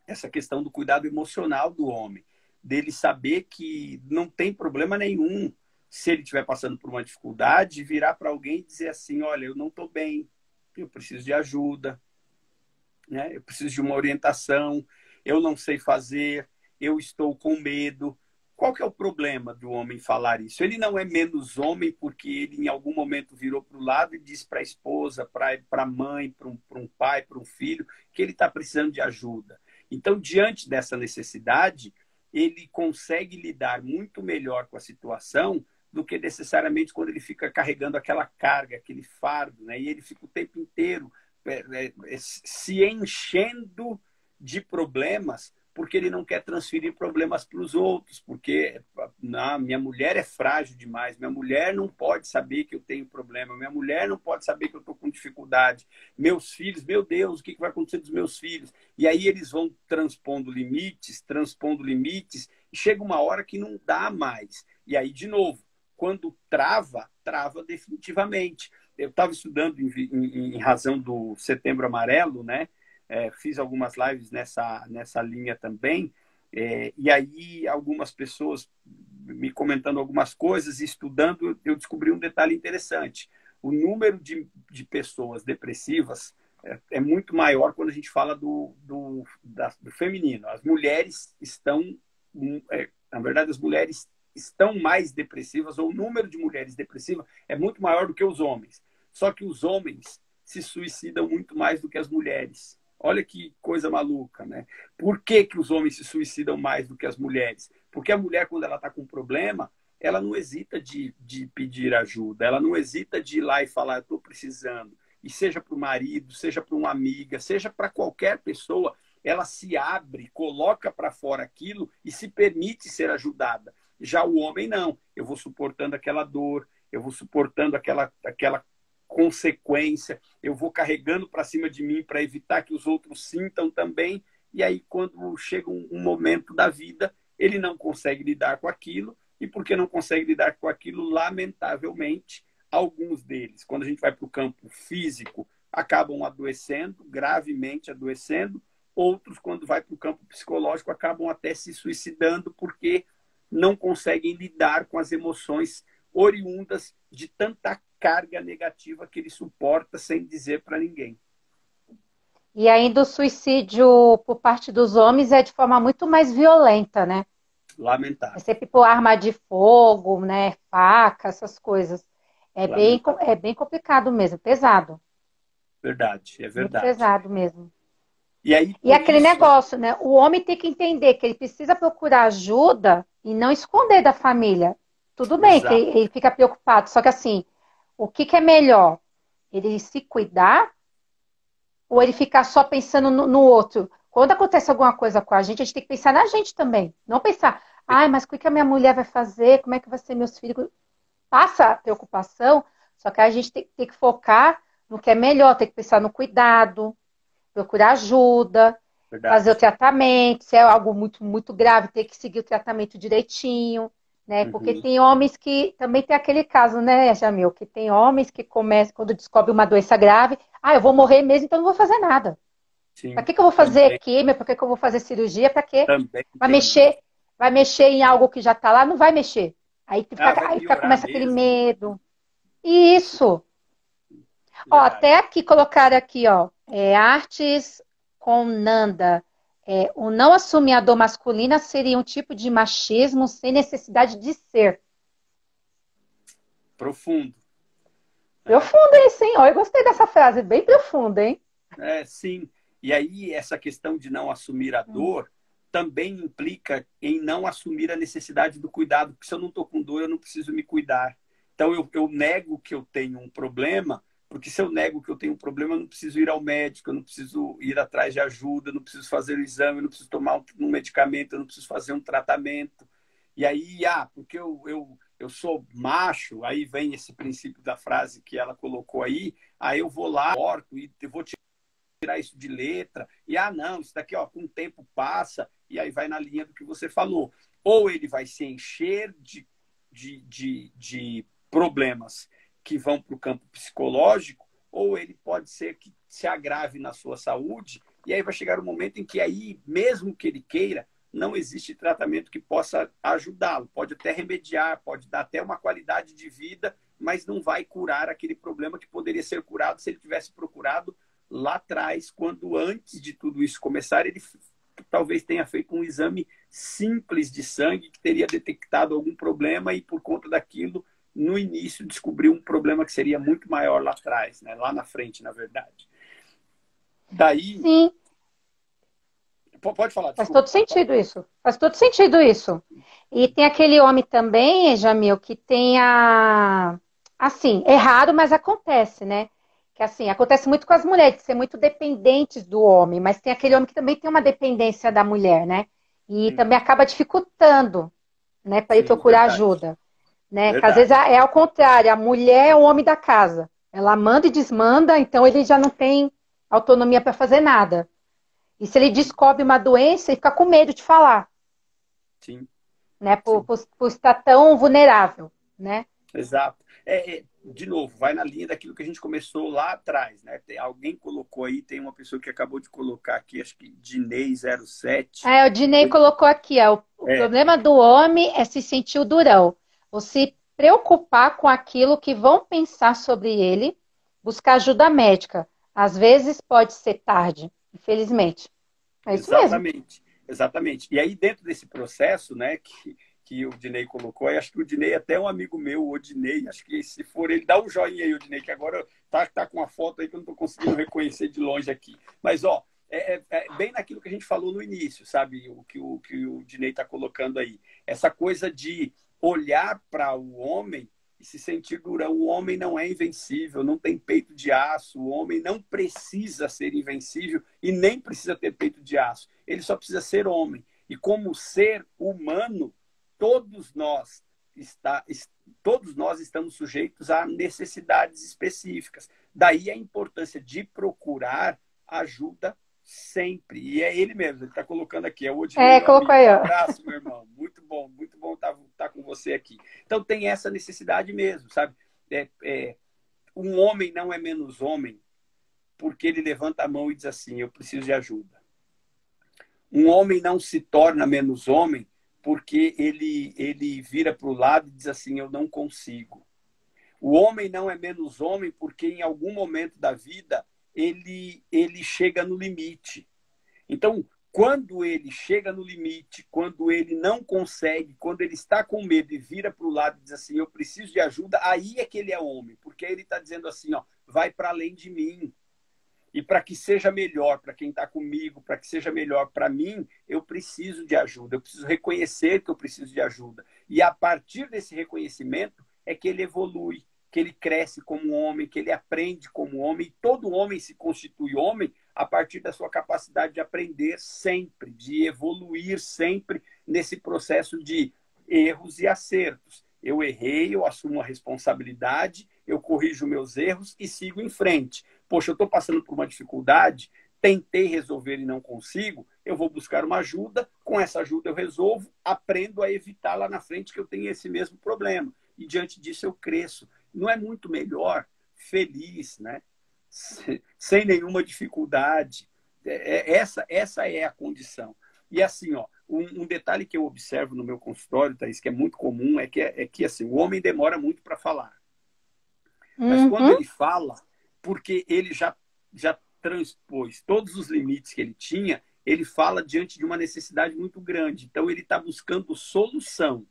Essa questão do cuidado emocional do homem, dele saber que não tem problema nenhum se ele estiver passando por uma dificuldade, virar para alguém e dizer assim, olha, eu não estou bem, eu preciso de ajuda, né? Eu preciso de uma orientação, eu não sei fazer, eu estou com medo. Qual que é o problema do homem falar isso? Ele não é menos homem porque ele em algum momento virou para o lado e disse para a esposa, para a mãe, para um pai, para um filho, que ele está precisando de ajuda. Então, diante dessa necessidade, ele consegue lidar muito melhor com a situação do que necessariamente quando ele fica carregando aquela carga, aquele fardo, né? E ele fica o tempo inteiro se enchendo de problemas porque ele não quer transferir problemas para os outros, porque minha mulher é frágil demais, minha mulher não pode saber que eu tenho problema, minha mulher não pode saber que eu estou com dificuldade, meus filhos, meu Deus, o que vai acontecer dos meus filhos? E aí eles vão transpondo limites, e chega uma hora que não dá mais. E aí, de novo, quando trava definitivamente. Eu estava estudando em razão do Setembro Amarelo, né? Fiz algumas lives nessa linha também, e aí algumas pessoas me comentando algumas coisas, estudando, eu descobri um detalhe interessante. O número de pessoas depressivas é muito maior quando a gente fala do feminino. As mulheres estão, na verdade, as mulheres estão mais depressivas, ou o número de mulheres depressivas é muito maior do que os homens. Só que os homens se suicidam muito mais do que as mulheres. Olha que coisa maluca, né? Por que os homens se suicidam mais do que as mulheres? Porque a mulher, quando ela está com um problema, ela não hesita de pedir ajuda, ela não hesita de ir lá e falar, eu estou precisando. E seja para o marido, seja para uma amiga, seja para qualquer pessoa, ela se abre, coloca para fora aquilo e se permite ser ajudada. Já o homem não. Eu vou suportando aquela dor, eu vou suportando aquela consequência, eu vou carregando para cima de mim para evitar que os outros sintam também. E aí, quando chega um momento da vida, ele não consegue lidar com aquilo. E porque não consegue lidar com aquilo, lamentavelmente, alguns deles, quando a gente vai para o campo físico, acabam adoecendo, gravemente adoecendo. Outros, quando vai para o campo psicológico, acabam até se suicidando porque não conseguem lidar com as emoções oriundas de tanta carga negativa que ele suporta sem dizer para ninguém. E ainda o suicídio por parte dos homens é de forma muito mais violenta, né? É Lamentável. sempre por arma de fogo, né? Faca, essas coisas. Lamentável. É bem complicado mesmo, pesado. Verdade, é Muito verdade. pesado mesmo. E aí, E por aquele isso, negócio, né? O homem tem que entender que ele precisa procurar ajuda e não esconder da família. Tudo bem que exato, ele fica preocupado, só que assim, o que que é melhor? Ele se cuidar ou ele ficar só pensando no outro? Quando acontece alguma coisa com a gente tem que pensar na gente também. Não pensar, ai, mas o que que a minha mulher vai fazer? Como é que vai ser meus filhos? Passa a preocupação, só que a gente tem que focar no que é melhor, tem que pensar no cuidado, procurar ajuda, fazer o verdade. tratamento, se é algo muito, muito grave, ter que seguir o tratamento direitinho, né? Porque Uhum. tem homens que também tem aquele caso, né, Jamil, que tem homens que começam, quando descobre uma doença grave, eu vou morrer mesmo, então não vou fazer nada. Para Sim, que eu vou fazer também, químio? Para que eu vou fazer cirurgia? Para quê? também Vai tem isso. mexer, vai mexer em algo que já está lá? Não vai mexer. Vai piorar Começa aquele mesmo. medo. Sim, Isso. Ó, verdade. até aqui colocaram aqui, ó, artes com Nanda. O não assumir a dor masculina seria um tipo de machismo sem necessidade de ser. Profundo. Né? Profundo isso, hein? Ó, eu gostei dessa frase, bem profunda, hein? Sim. E aí, essa questão de não assumir a dor também implica em não assumir a necessidade do cuidado, porque se eu não estou com dor, eu não preciso me cuidar. Então, eu nego que eu tenho um problema, porque se eu nego que eu tenho um problema, eu não preciso ir ao médico, eu não preciso ir atrás de ajuda, eu não preciso fazer o exame, eu não preciso tomar um medicamento, eu não preciso fazer um tratamento. E aí, porque eu sou macho, aí vem esse princípio da frase que ela colocou aí eu vou lá, corto e vou tirar isso de letra, e não, isso daqui, ó, com o tempo passa, e aí vai na linha do que você falou. Ou ele vai se encher de problemas que vão para o campo psicológico, ou ele pode ser que se agrave na sua saúde, e aí vai chegar um momento em que aí, mesmo que ele queira, não existe tratamento que possa ajudá-lo. Pode até remediar, pode dar até uma qualidade de vida, mas não vai curar aquele problema que poderia ser curado se ele tivesse procurado lá atrás, quando antes de tudo isso começar, ele talvez tenha feito um exame simples de sangue que teria detectado algum problema e por conta daquilo, no início, descobriu um problema que seria muito maior lá atrás, né? Lá na frente, na verdade. Daí, Sim, pode falar, faz desculpa, todo pode falar. sentido isso. Faz todo sentido isso. E tem aquele homem também, Jamil, que tem a. Assim, é raro, mas acontece, né? Que assim, acontece muito com as mulheres, de ser muito dependentes do homem, mas tem aquele homem que também tem uma dependência da mulher, né? E Sim, também acaba dificultando, né, para ir sim, procurar verdade, ajuda, né? Que às vezes verdade. é ao contrário, a mulher é o homem da casa. Ela manda e desmanda, então ele já não tem autonomia para fazer nada. E se ele descobre uma doença, ele fica com medo de falar, Sim, né? sim. Por estar tão vulnerável, né? Exato. De novo, vai na linha daquilo que a gente começou lá atrás, né? Alguém colocou aí, tem uma pessoa que acabou de colocar aqui, acho que Dinei07. O Dinei colocou aqui, o É, problema do homem é se sentir o durão, ou se preocupar com aquilo que vão pensar sobre ele, buscar ajuda médica. Às vezes pode ser tarde, infelizmente. É isso mesmo. exatamente, exatamente. E aí, dentro desse processo, né, que o Dinei colocou, eu acho que o Dinei é até um amigo meu, o Dinei, acho que se for ele, dá um joinha aí, o Dinei, que agora tá com uma foto aí que eu não estou conseguindo reconhecer de longe aqui. Mas, ó, é bem naquilo que a gente falou no início, sabe? O que o Dinei está colocando aí. Essa coisa de olhar para o homem e se sentir durão. O homem não é invencível, não tem peito de aço. O homem não precisa ser invencível e nem precisa ter peito de aço. Ele só precisa ser homem. E como ser humano, todos nós todos nós estamos sujeitos a necessidades específicas. Daí a importância de procurar ajuda sempre. E é ele mesmo, ele está colocando aqui. É o Odinei, colocou aí, ó. Um abraço, meu irmão. Muito bom estar com você aqui. Então tem essa necessidade mesmo, sabe? Um homem não é menos homem porque ele levanta a mão e diz assim, eu preciso de ajuda. Um homem não se torna menos homem porque ele vira para o lado e diz assim, eu não consigo. O homem não é menos homem porque em algum momento da vida ele chega no limite. Então, quando ele chega no limite, quando ele não consegue, quando ele está com medo e vira para o lado e diz assim, eu preciso de ajuda, aí é que ele é homem, porque ele está dizendo assim, ó, vai para além de mim. E para que seja melhor para quem está comigo, para que seja melhor para mim, eu preciso de ajuda. Eu preciso reconhecer que eu preciso de ajuda. E a partir desse reconhecimento é que ele evolui, que ele cresce como homem, que ele aprende como homem. E todo homem se constitui homem a partir da sua capacidade de aprender sempre, de evoluir sempre nesse processo de erros e acertos. Eu errei, eu assumo a responsabilidade, eu corrijo meus erros e sigo em frente. Poxa, eu estou passando por uma dificuldade, tentei resolver e não consigo, eu vou buscar uma ajuda, com essa ajuda eu resolvo, aprendo a evitar lá na frente que eu tenha esse mesmo problema. E diante disso eu cresço. Não é muito melhor, feliz, né? Sem nenhuma dificuldade. Essa é a condição. E assim, ó, um detalhe que eu observo no meu consultório, Thaís, que é muito comum, é que assim, o homem demora muito para falar. Mas quando ele fala, porque ele já transpôs todos os limites que ele tinha, ele fala diante de uma necessidade muito grande. Então, ele está buscando solução.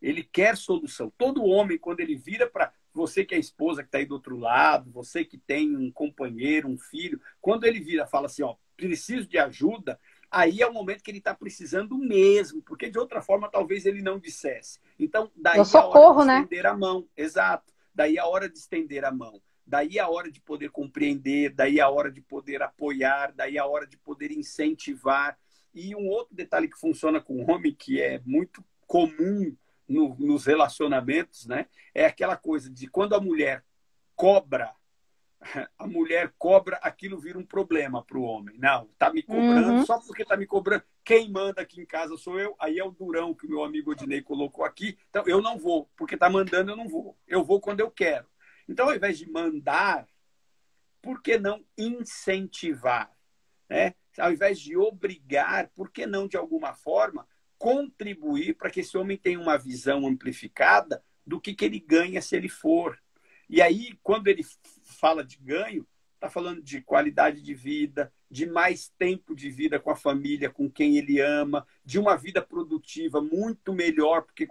Ele quer solução. Todo homem, quando ele vira para você que é a esposa que está aí do outro lado, você que tem um companheiro, um filho, quando ele vira e fala assim, ó, preciso de ajuda, aí é o momento que ele está precisando mesmo, porque de outra forma talvez ele não dissesse. Então, daí socorro, a hora de estender a mão. Exato. Daí a hora de estender a mão. Daí a hora de poder compreender, daí a hora de poder apoiar, daí a hora de poder incentivar. E um outro detalhe que funciona com o homem, que é muito comum nos relacionamentos, né? É aquela coisa de quando a mulher cobra, aquilo vira um problema para o homem. Não, tá me cobrando, só porque tá me cobrando. Quem manda aqui em casa sou eu, aí é o durão que o meu amigo Odinei colocou aqui. Então, eu não vou, porque tá mandando, eu não vou. Eu vou quando eu quero. Então, ao invés de mandar, por que não incentivar? Né? Ao invés de obrigar, por que não, de alguma forma, contribuir para que esse homem tenha uma visão amplificada do que ele ganha se ele for? E aí, quando ele fala de ganho, está falando de qualidade de vida, de mais tempo de vida com a família, com quem ele ama, de uma vida produtiva muito melhor, porque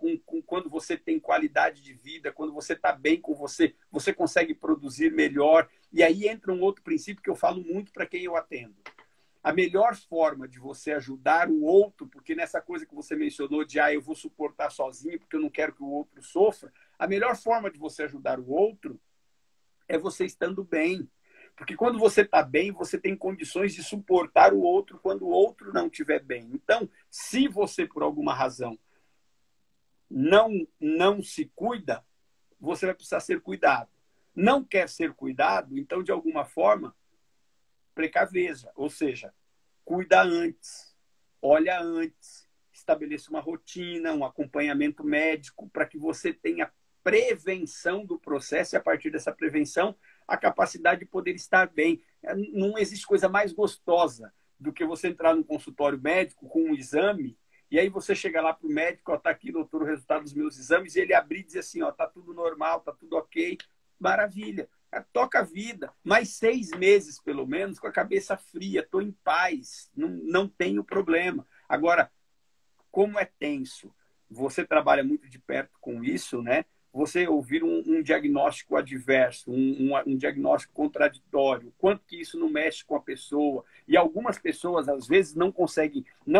quando você tem qualidade de vida, quando você está bem com você, você consegue produzir melhor. E aí entra um outro princípio que eu falo muito para quem eu atendo. A melhor forma de você ajudar o outro, porque nessa coisa que você mencionou de eu vou suportar sozinho porque eu não quero que o outro sofra, a melhor forma de você ajudar o outro é você estando bem. Porque quando você está bem, você tem condições de suportar o outro quando o outro não estiver bem. Então, se você, por alguma razão, não se cuida, você vai precisar ser cuidado. Não quer ser cuidado, então, de alguma forma, precaveja. Ou seja, cuida antes, olha antes, estabeleça uma rotina, um acompanhamento médico para que você tenha prevenção do processo e, a partir dessa prevenção, a capacidade de poder estar bem. Não existe coisa mais gostosa do que você entrar num consultório médico com um exame e aí você chega lá para o médico, está aqui, doutor, o resultado dos meus exames, e ele abrir e dizer assim, está tudo normal, está tudo ok, maravilha. Toca a vida, mais 6 meses, pelo menos, com a cabeça fria, estou em paz, não tenho problema. Agora, como é tenso, você trabalha muito de perto com isso, né? você ouvir um diagnóstico adverso, um diagnóstico contraditório, quanto que isso não mexe com a pessoa. E algumas pessoas, às vezes, não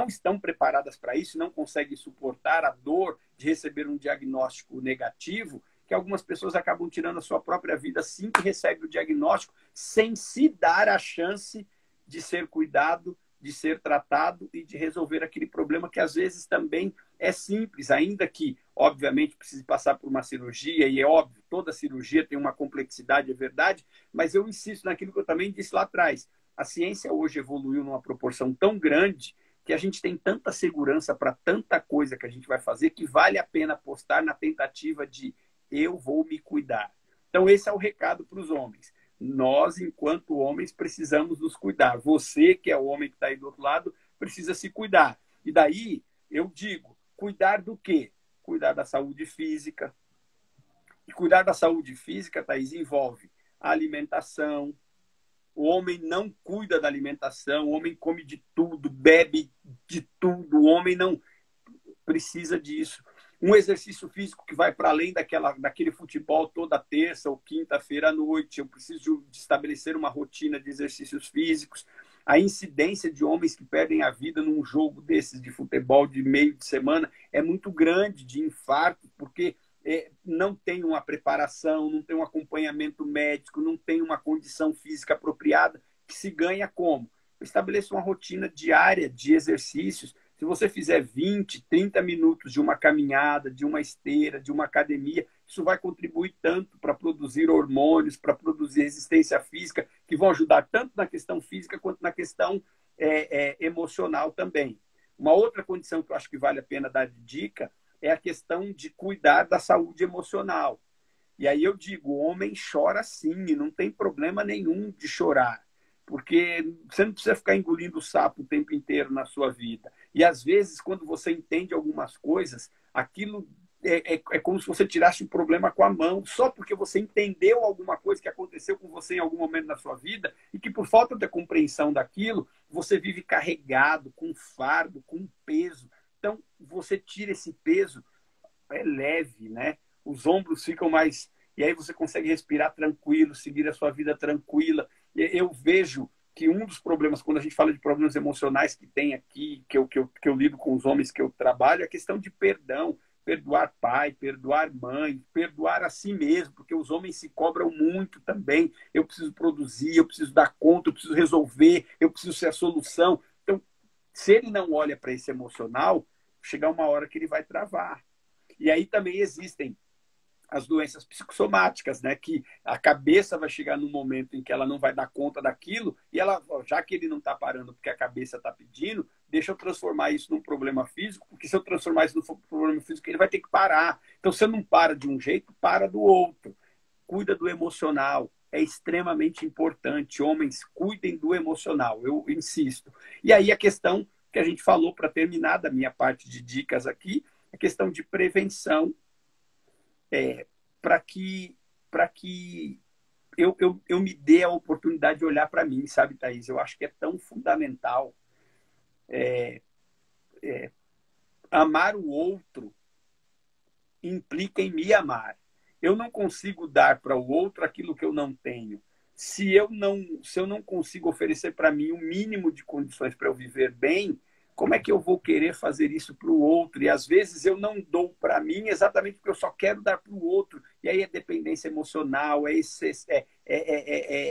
estão preparadas para isso, não conseguem suportar a dor de receber um diagnóstico negativo, que algumas pessoas acabam tirando a sua própria vida assim que recebe o diagnóstico, sem se dar a chance de ser cuidado, de ser tratado e de resolver aquele problema que às vezes também é simples, ainda que, obviamente, precise passar por uma cirurgia, e é óbvio, toda cirurgia tem uma complexidade, é verdade, mas eu insisto naquilo que eu também disse lá atrás. A ciência hoje evoluiu numa proporção tão grande que a gente tem tanta segurança para tanta coisa que a gente vai fazer que vale a pena apostar na tentativa de eu vou me cuidar. Então, esse é o recado para os homens. Nós, enquanto homens, precisamos nos cuidar. Você, que é o homem que está aí do outro lado, precisa se cuidar. E daí, eu digo, cuidar do quê? Cuidar da saúde física. E cuidar da saúde física, Thaís, envolve a alimentação. O homem não cuida da alimentação, o homem come de tudo, bebe de tudo, o homem não precisa disso. Um exercício físico que vai para além daquele futebol toda terça ou quinta-feira à noite. Eu preciso de estabelecer uma rotina de exercícios físicos. A incidência de homens que perdem a vida num jogo desses de futebol de meio de semana é muito grande, de infarto, porque não tem uma preparação, não tem um acompanhamento médico, não tem uma condição física apropriada, que se ganha como? Estabeleça uma rotina diária de exercícios. Se você fizer 20, 30 minutos de uma caminhada, de uma esteira, de uma academia, isso vai contribuir tanto para produzir hormônios, para produzir resistência física, que vão ajudar tanto na questão física quanto na questão emocional também. Uma outra condição que eu acho que vale a pena dar de dica é a questão de cuidar da saúde emocional. E aí eu digo, o homem chora sim, e não tem problema nenhum de chorar. Porque você não precisa ficar engolindo o sapo o tempo inteiro na sua vida. E, às vezes, quando você entende algumas coisas, aquilo é como se você tirasse um problema com a mão, só porque você entendeu alguma coisa que aconteceu com você em algum momento na sua vida e que, por falta de compreensão daquilo, você vive carregado, com fardo, com peso. Então, você tira esse peso, é leve, né? Os ombros ficam mais... E aí você consegue respirar tranquilo, seguir a sua vida tranquila. Eu vejo que um dos problemas, quando a gente fala de problemas emocionais que tem aqui, que eu lido com os homens que eu trabalho, é a questão de perdão. Perdoar pai, perdoar mãe, perdoar a si mesmo, porque os homens se cobram muito também. Eu preciso produzir, eu preciso dar conta, eu preciso resolver, eu preciso ser a solução. Então, se ele não olha para esse emocional, chegar uma hora que ele vai travar. E aí também existem as doenças psicossomáticas, né? Que a cabeça vai chegar num momento em que ela não vai dar conta daquilo e ela, já que ele não está parando porque a cabeça está pedindo, deixa eu transformar isso num problema físico, porque se eu transformar isso num problema físico, ele vai ter que parar. Então, se você não para de um jeito, para do outro. Cuida do emocional. É extremamente importante. Homens, cuidem do emocional. Eu insisto. E aí a questão que a gente falou para terminar da minha parte de dicas aqui, a questão de prevenção, para que eu me dê a oportunidade de olhar para mim, sabe, Thaís? Eu acho que é tão fundamental amar o outro implica em me amar. Eu não consigo dar para o outro aquilo que eu não tenho. Se eu não consigo oferecer para mim o mínimo de condições para eu viver bem, como é que eu vou querer fazer isso para o outro? E às vezes eu não dou para mim exatamente porque eu só quero dar para o outro. E aí é dependência emocional,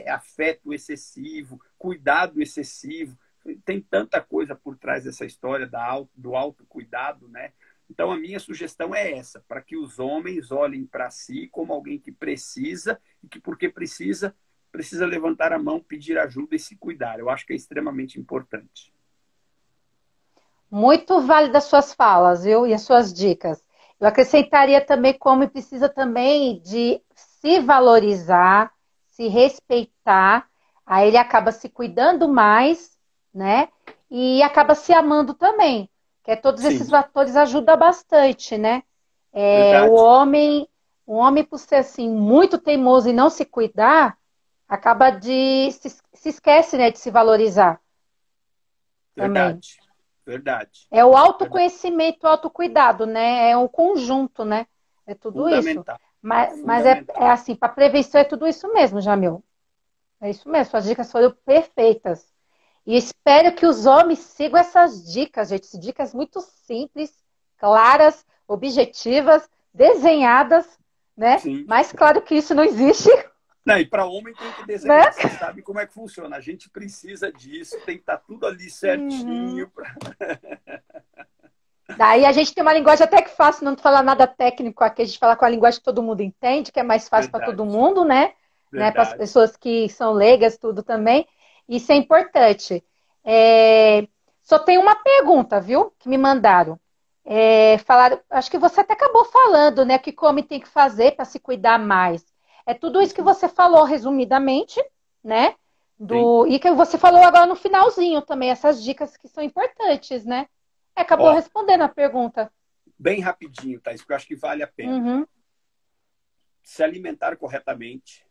afeto excessivo, cuidado excessivo. Tem tanta coisa por trás dessa história do autocuidado, né? Então a minha sugestão é essa, para que os homens olhem para si como alguém que precisa e que porque precisa levantar a mão, pedir ajuda e se cuidar. Eu acho que é extremamente importante. Muito válidas as suas falas, viu? E as suas dicas. Eu acrescentaria também como precisa também de se valorizar, se respeitar. Aí ele acaba se cuidando mais, né? E acaba se amando também. Que todos Sim, esses fatores ajudam bastante, né? O verdade, homem, por ser assim, muito teimoso e não se cuidar, acaba se esquece, né, de se valorizar também. verdade, verdade, É o verdade. autoconhecimento, o autocuidado, né? É o conjunto, né? É tudo isso. Fundamental, Mas Fundamental. é assim, para prevenção é tudo isso mesmo, Jamil. É isso mesmo, suas dicas foram perfeitas. E espero que os homens sigam essas dicas, gente. Dicas muito simples, claras, objetivas, desenhadas, né? Sim. Mas claro que isso não existe, Não, e para homem tem que né? desenhar. Você sabe como é que funciona. A gente precisa disso, tem que estar tudo ali Uhum. certinho. Daí a gente tem uma linguagem até que fácil, não falar nada técnico aqui, a gente fala com a linguagem que todo mundo entende, que é mais fácil para todo Verdade, mundo, né? Para as verdade. pessoas que são leigas, tudo também. Isso é importante. É, Só tem uma pergunta, viu? Que me mandaram. Falaram, acho que você até acabou falando, né? O que o homem tem que fazer para se cuidar mais. É tudo isso que Uhum. você falou resumidamente, né? Sim. E que você falou agora no finalzinho também, essas dicas que são importantes, né? Acabou Ó, respondendo a pergunta. bem rapidinho, Thaís, porque eu acho que vale a pena. Uhum. Se alimentar corretamente,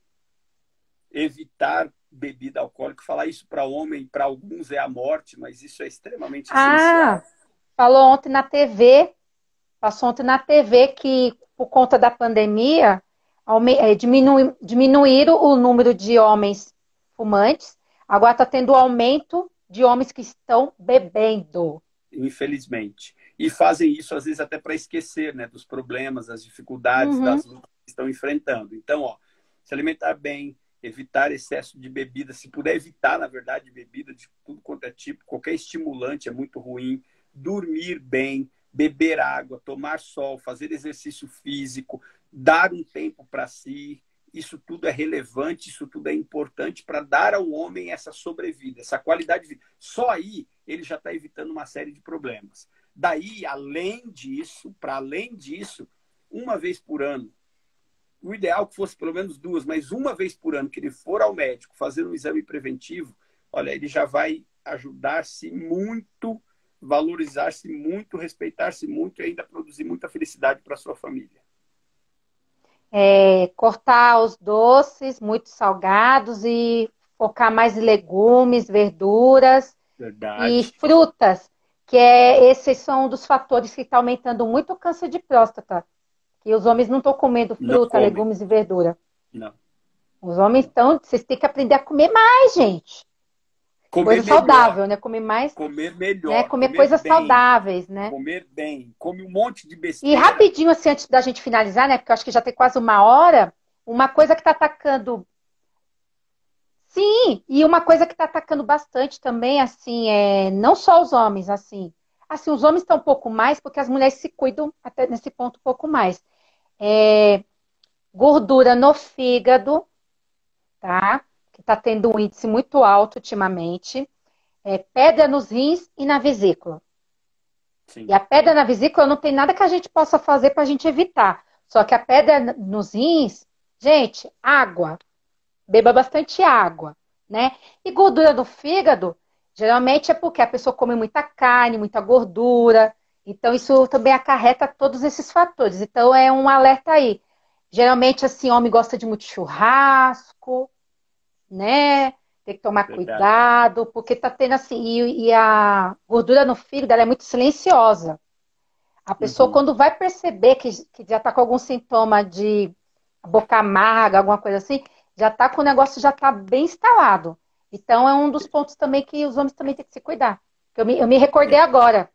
evitar bebida alcoólica. Falar isso para homem, para alguns é a morte, mas isso é extremamente Ah, essencial. falou ontem na TV, passou ontem na TV que por conta da pandemia diminuíram o número de homens fumantes. Agora está tendo aumento de homens que estão bebendo. Infelizmente. E fazem isso, às vezes, até para esquecer, né, dos problemas, das dificuldades, Uhum. das lutas que estão enfrentando. Então, ó, se alimentar bem, evitar excesso de bebida, se puder evitar, na verdade, bebida de tudo quanto é tipo, qualquer estimulante é muito ruim, dormir bem, beber água, tomar sol, fazer exercício físico, dar um tempo para si, isso tudo é relevante, isso tudo é importante para dar ao homem essa sobrevida, essa qualidade de vida. Só aí ele já está evitando uma série de problemas. Daí, para além disso, uma vez por ano, o ideal é que fosse pelo menos duas, mas uma vez por ano que ele for ao médico fazer um exame preventivo, olha, ele já vai ajudar-se muito, valorizar-se muito, respeitar-se muito e ainda produzir muita felicidade para sua família. Cortar os doces muito salgados e focar mais em legumes, verduras e Verdade. frutas, esses são um dos fatores que está aumentando muito o câncer de próstata. Que os homens não estão comendo Não fruta, comem. legumes e verdura. Não. Os homens Não. estão, vocês têm que aprender a comer mais, gente. Comer Coisa melhor. saudável, né? Comer mais, Comer né? melhor. Comer Comer coisas bem. saudáveis, né? Comer bem. Come um monte de E besteira. rapidinho, assim, antes da gente finalizar, né? Porque eu acho que já tem quase uma hora. Uma coisa que está atacando. Sim, e uma coisa que está atacando bastante também, assim, não só os homens, assim. Assim, os homens estão um pouco mais, porque as mulheres se cuidam até nesse ponto um pouco mais. É, Gordura no fígado, tá? Que está tendo um índice muito alto ultimamente. Pedra nos rins e na vesícula. E Sim. a pedra na vesícula não tem nada que a gente possa fazer para a gente evitar. Só que a pedra nos rins, gente, água. Beba bastante água, né? E gordura do fígado, geralmente é porque a pessoa come muita carne, muita gordura. Então, isso também acarreta todos esses fatores. Então, é um alerta aí. Geralmente, assim, homem gosta de muito churrasco, né? Tem que tomar Verdade. cuidado, porque tá tendo assim, e a gordura no fígado, ela é muito silenciosa. A pessoa, Uhum. quando vai perceber que já tá com algum sintoma de boca amarga, alguma coisa assim, já tá com o negócio já tá bem instalado. Então, é um dos pontos também que os homens também têm que se cuidar. Eu me recordei É. agora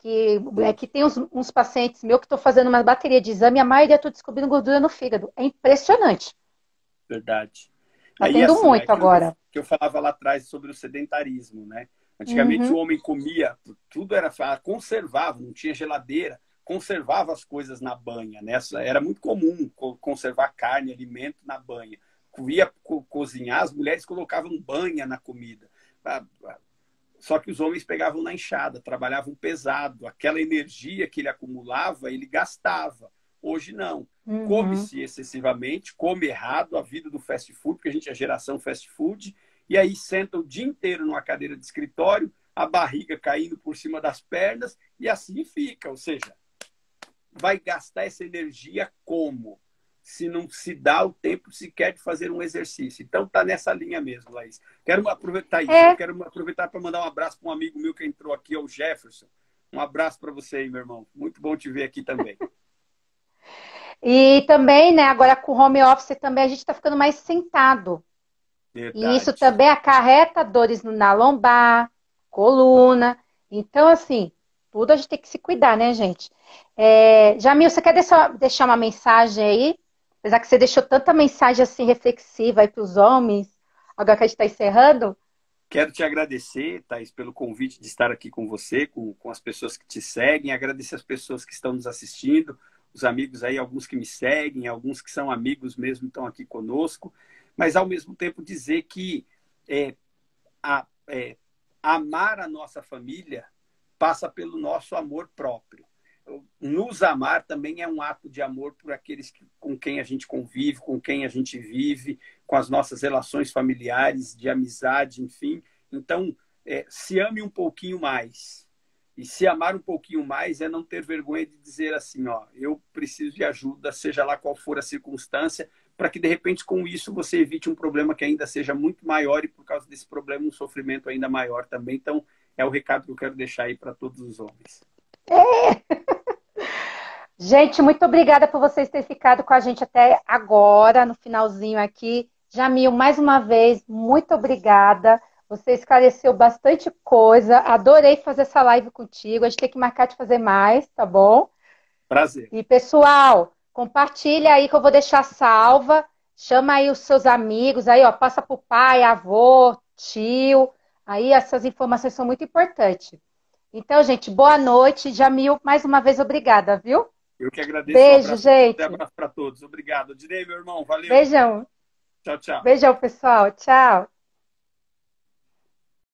Sim. que tem uns pacientes meus que estão fazendo uma bateria de exame e a maioria estou descobrindo gordura no fígado. É impressionante. Verdade. Tá Aí, tendo assim, é muito aquilo que eu, agora. que eu falava lá atrás sobre o sedentarismo, né? Antigamente o Uhum. homem comia, tudo era, conservava, não tinha geladeira, conservava as coisas na banha, né? Era muito comum conservar carne, alimento na banha. Ia cozinhar, as mulheres colocavam banha na comida. Só que os homens pegavam na enxada, trabalhavam pesado, aquela energia que ele acumulava, ele gastava. Hoje não. Uhum. Come-se excessivamente, come errado, a vida do fast food, porque a gente é geração fast food, e aí senta o dia inteiro numa cadeira de escritório, a barriga caindo por cima das pernas, e assim fica. Ou seja, vai gastar essa energia como? Se não se dá o tempo sequer de fazer um exercício. Então tá nessa linha mesmo, Laís. Quero aproveitar isso. Eu É, quero aproveitar para mandar um abraço para um amigo meu que entrou aqui, o Jefferson. Um abraço para você aí, meu irmão. Muito bom te ver aqui também. E também, né, agora com o home office também a gente está ficando mais sentado. E isso Verdade. também acarreta dores na lombar, coluna. Então, assim, tudo a gente tem que se cuidar, né, gente? Jamil, você quer deixar uma mensagem aí? Apesar que você deixou tanta mensagem assim reflexiva aí para os homens, agora que a gente está encerrando. Quero te agradecer, Thaís, pelo convite de estar aqui com você, com as pessoas que te seguem, agradecer as pessoas que estão nos assistindo, os amigos aí, alguns que me seguem, alguns que são amigos mesmo estão aqui conosco, mas ao mesmo tempo dizer que é, é, amar a nossa família passa pelo nosso amor próprio. Nos amar também é um ato de amor por aqueles com quem a gente convive, com quem a gente vive, com as nossas relações familiares, de amizade, enfim. Então, se ame um pouquinho mais. E se amar um pouquinho mais é não ter vergonha de dizer assim, ó, eu preciso de ajuda, seja lá qual for a circunstância, para que, de repente, com isso, você evite um problema que ainda seja muito maior e, por causa desse problema, um sofrimento ainda maior também. Então, é o recado que eu quero deixar aí para todos os homens. Gente, muito obrigada por vocês terem ficado com a gente até agora, no finalzinho aqui. Jamil, mais uma vez, muito obrigada. Você esclareceu bastante coisa. Adorei fazer essa live contigo. A gente tem que marcar de fazer mais, tá bom? Prazer. E, pessoal, compartilha aí que eu vou deixar salva. Chama aí os seus amigos, aí, ó, passa pro pai, avô, tio. Aí essas informações são muito importantes. Então, gente, boa noite. Jamil, mais uma vez, obrigada, viu? Eu que agradeço. Um Beijo, abraço, um gente. abraço para todos. Obrigado. Direi, meu irmão. Valeu. Beijão. Tchau, tchau. Beijão, pessoal. Tchau.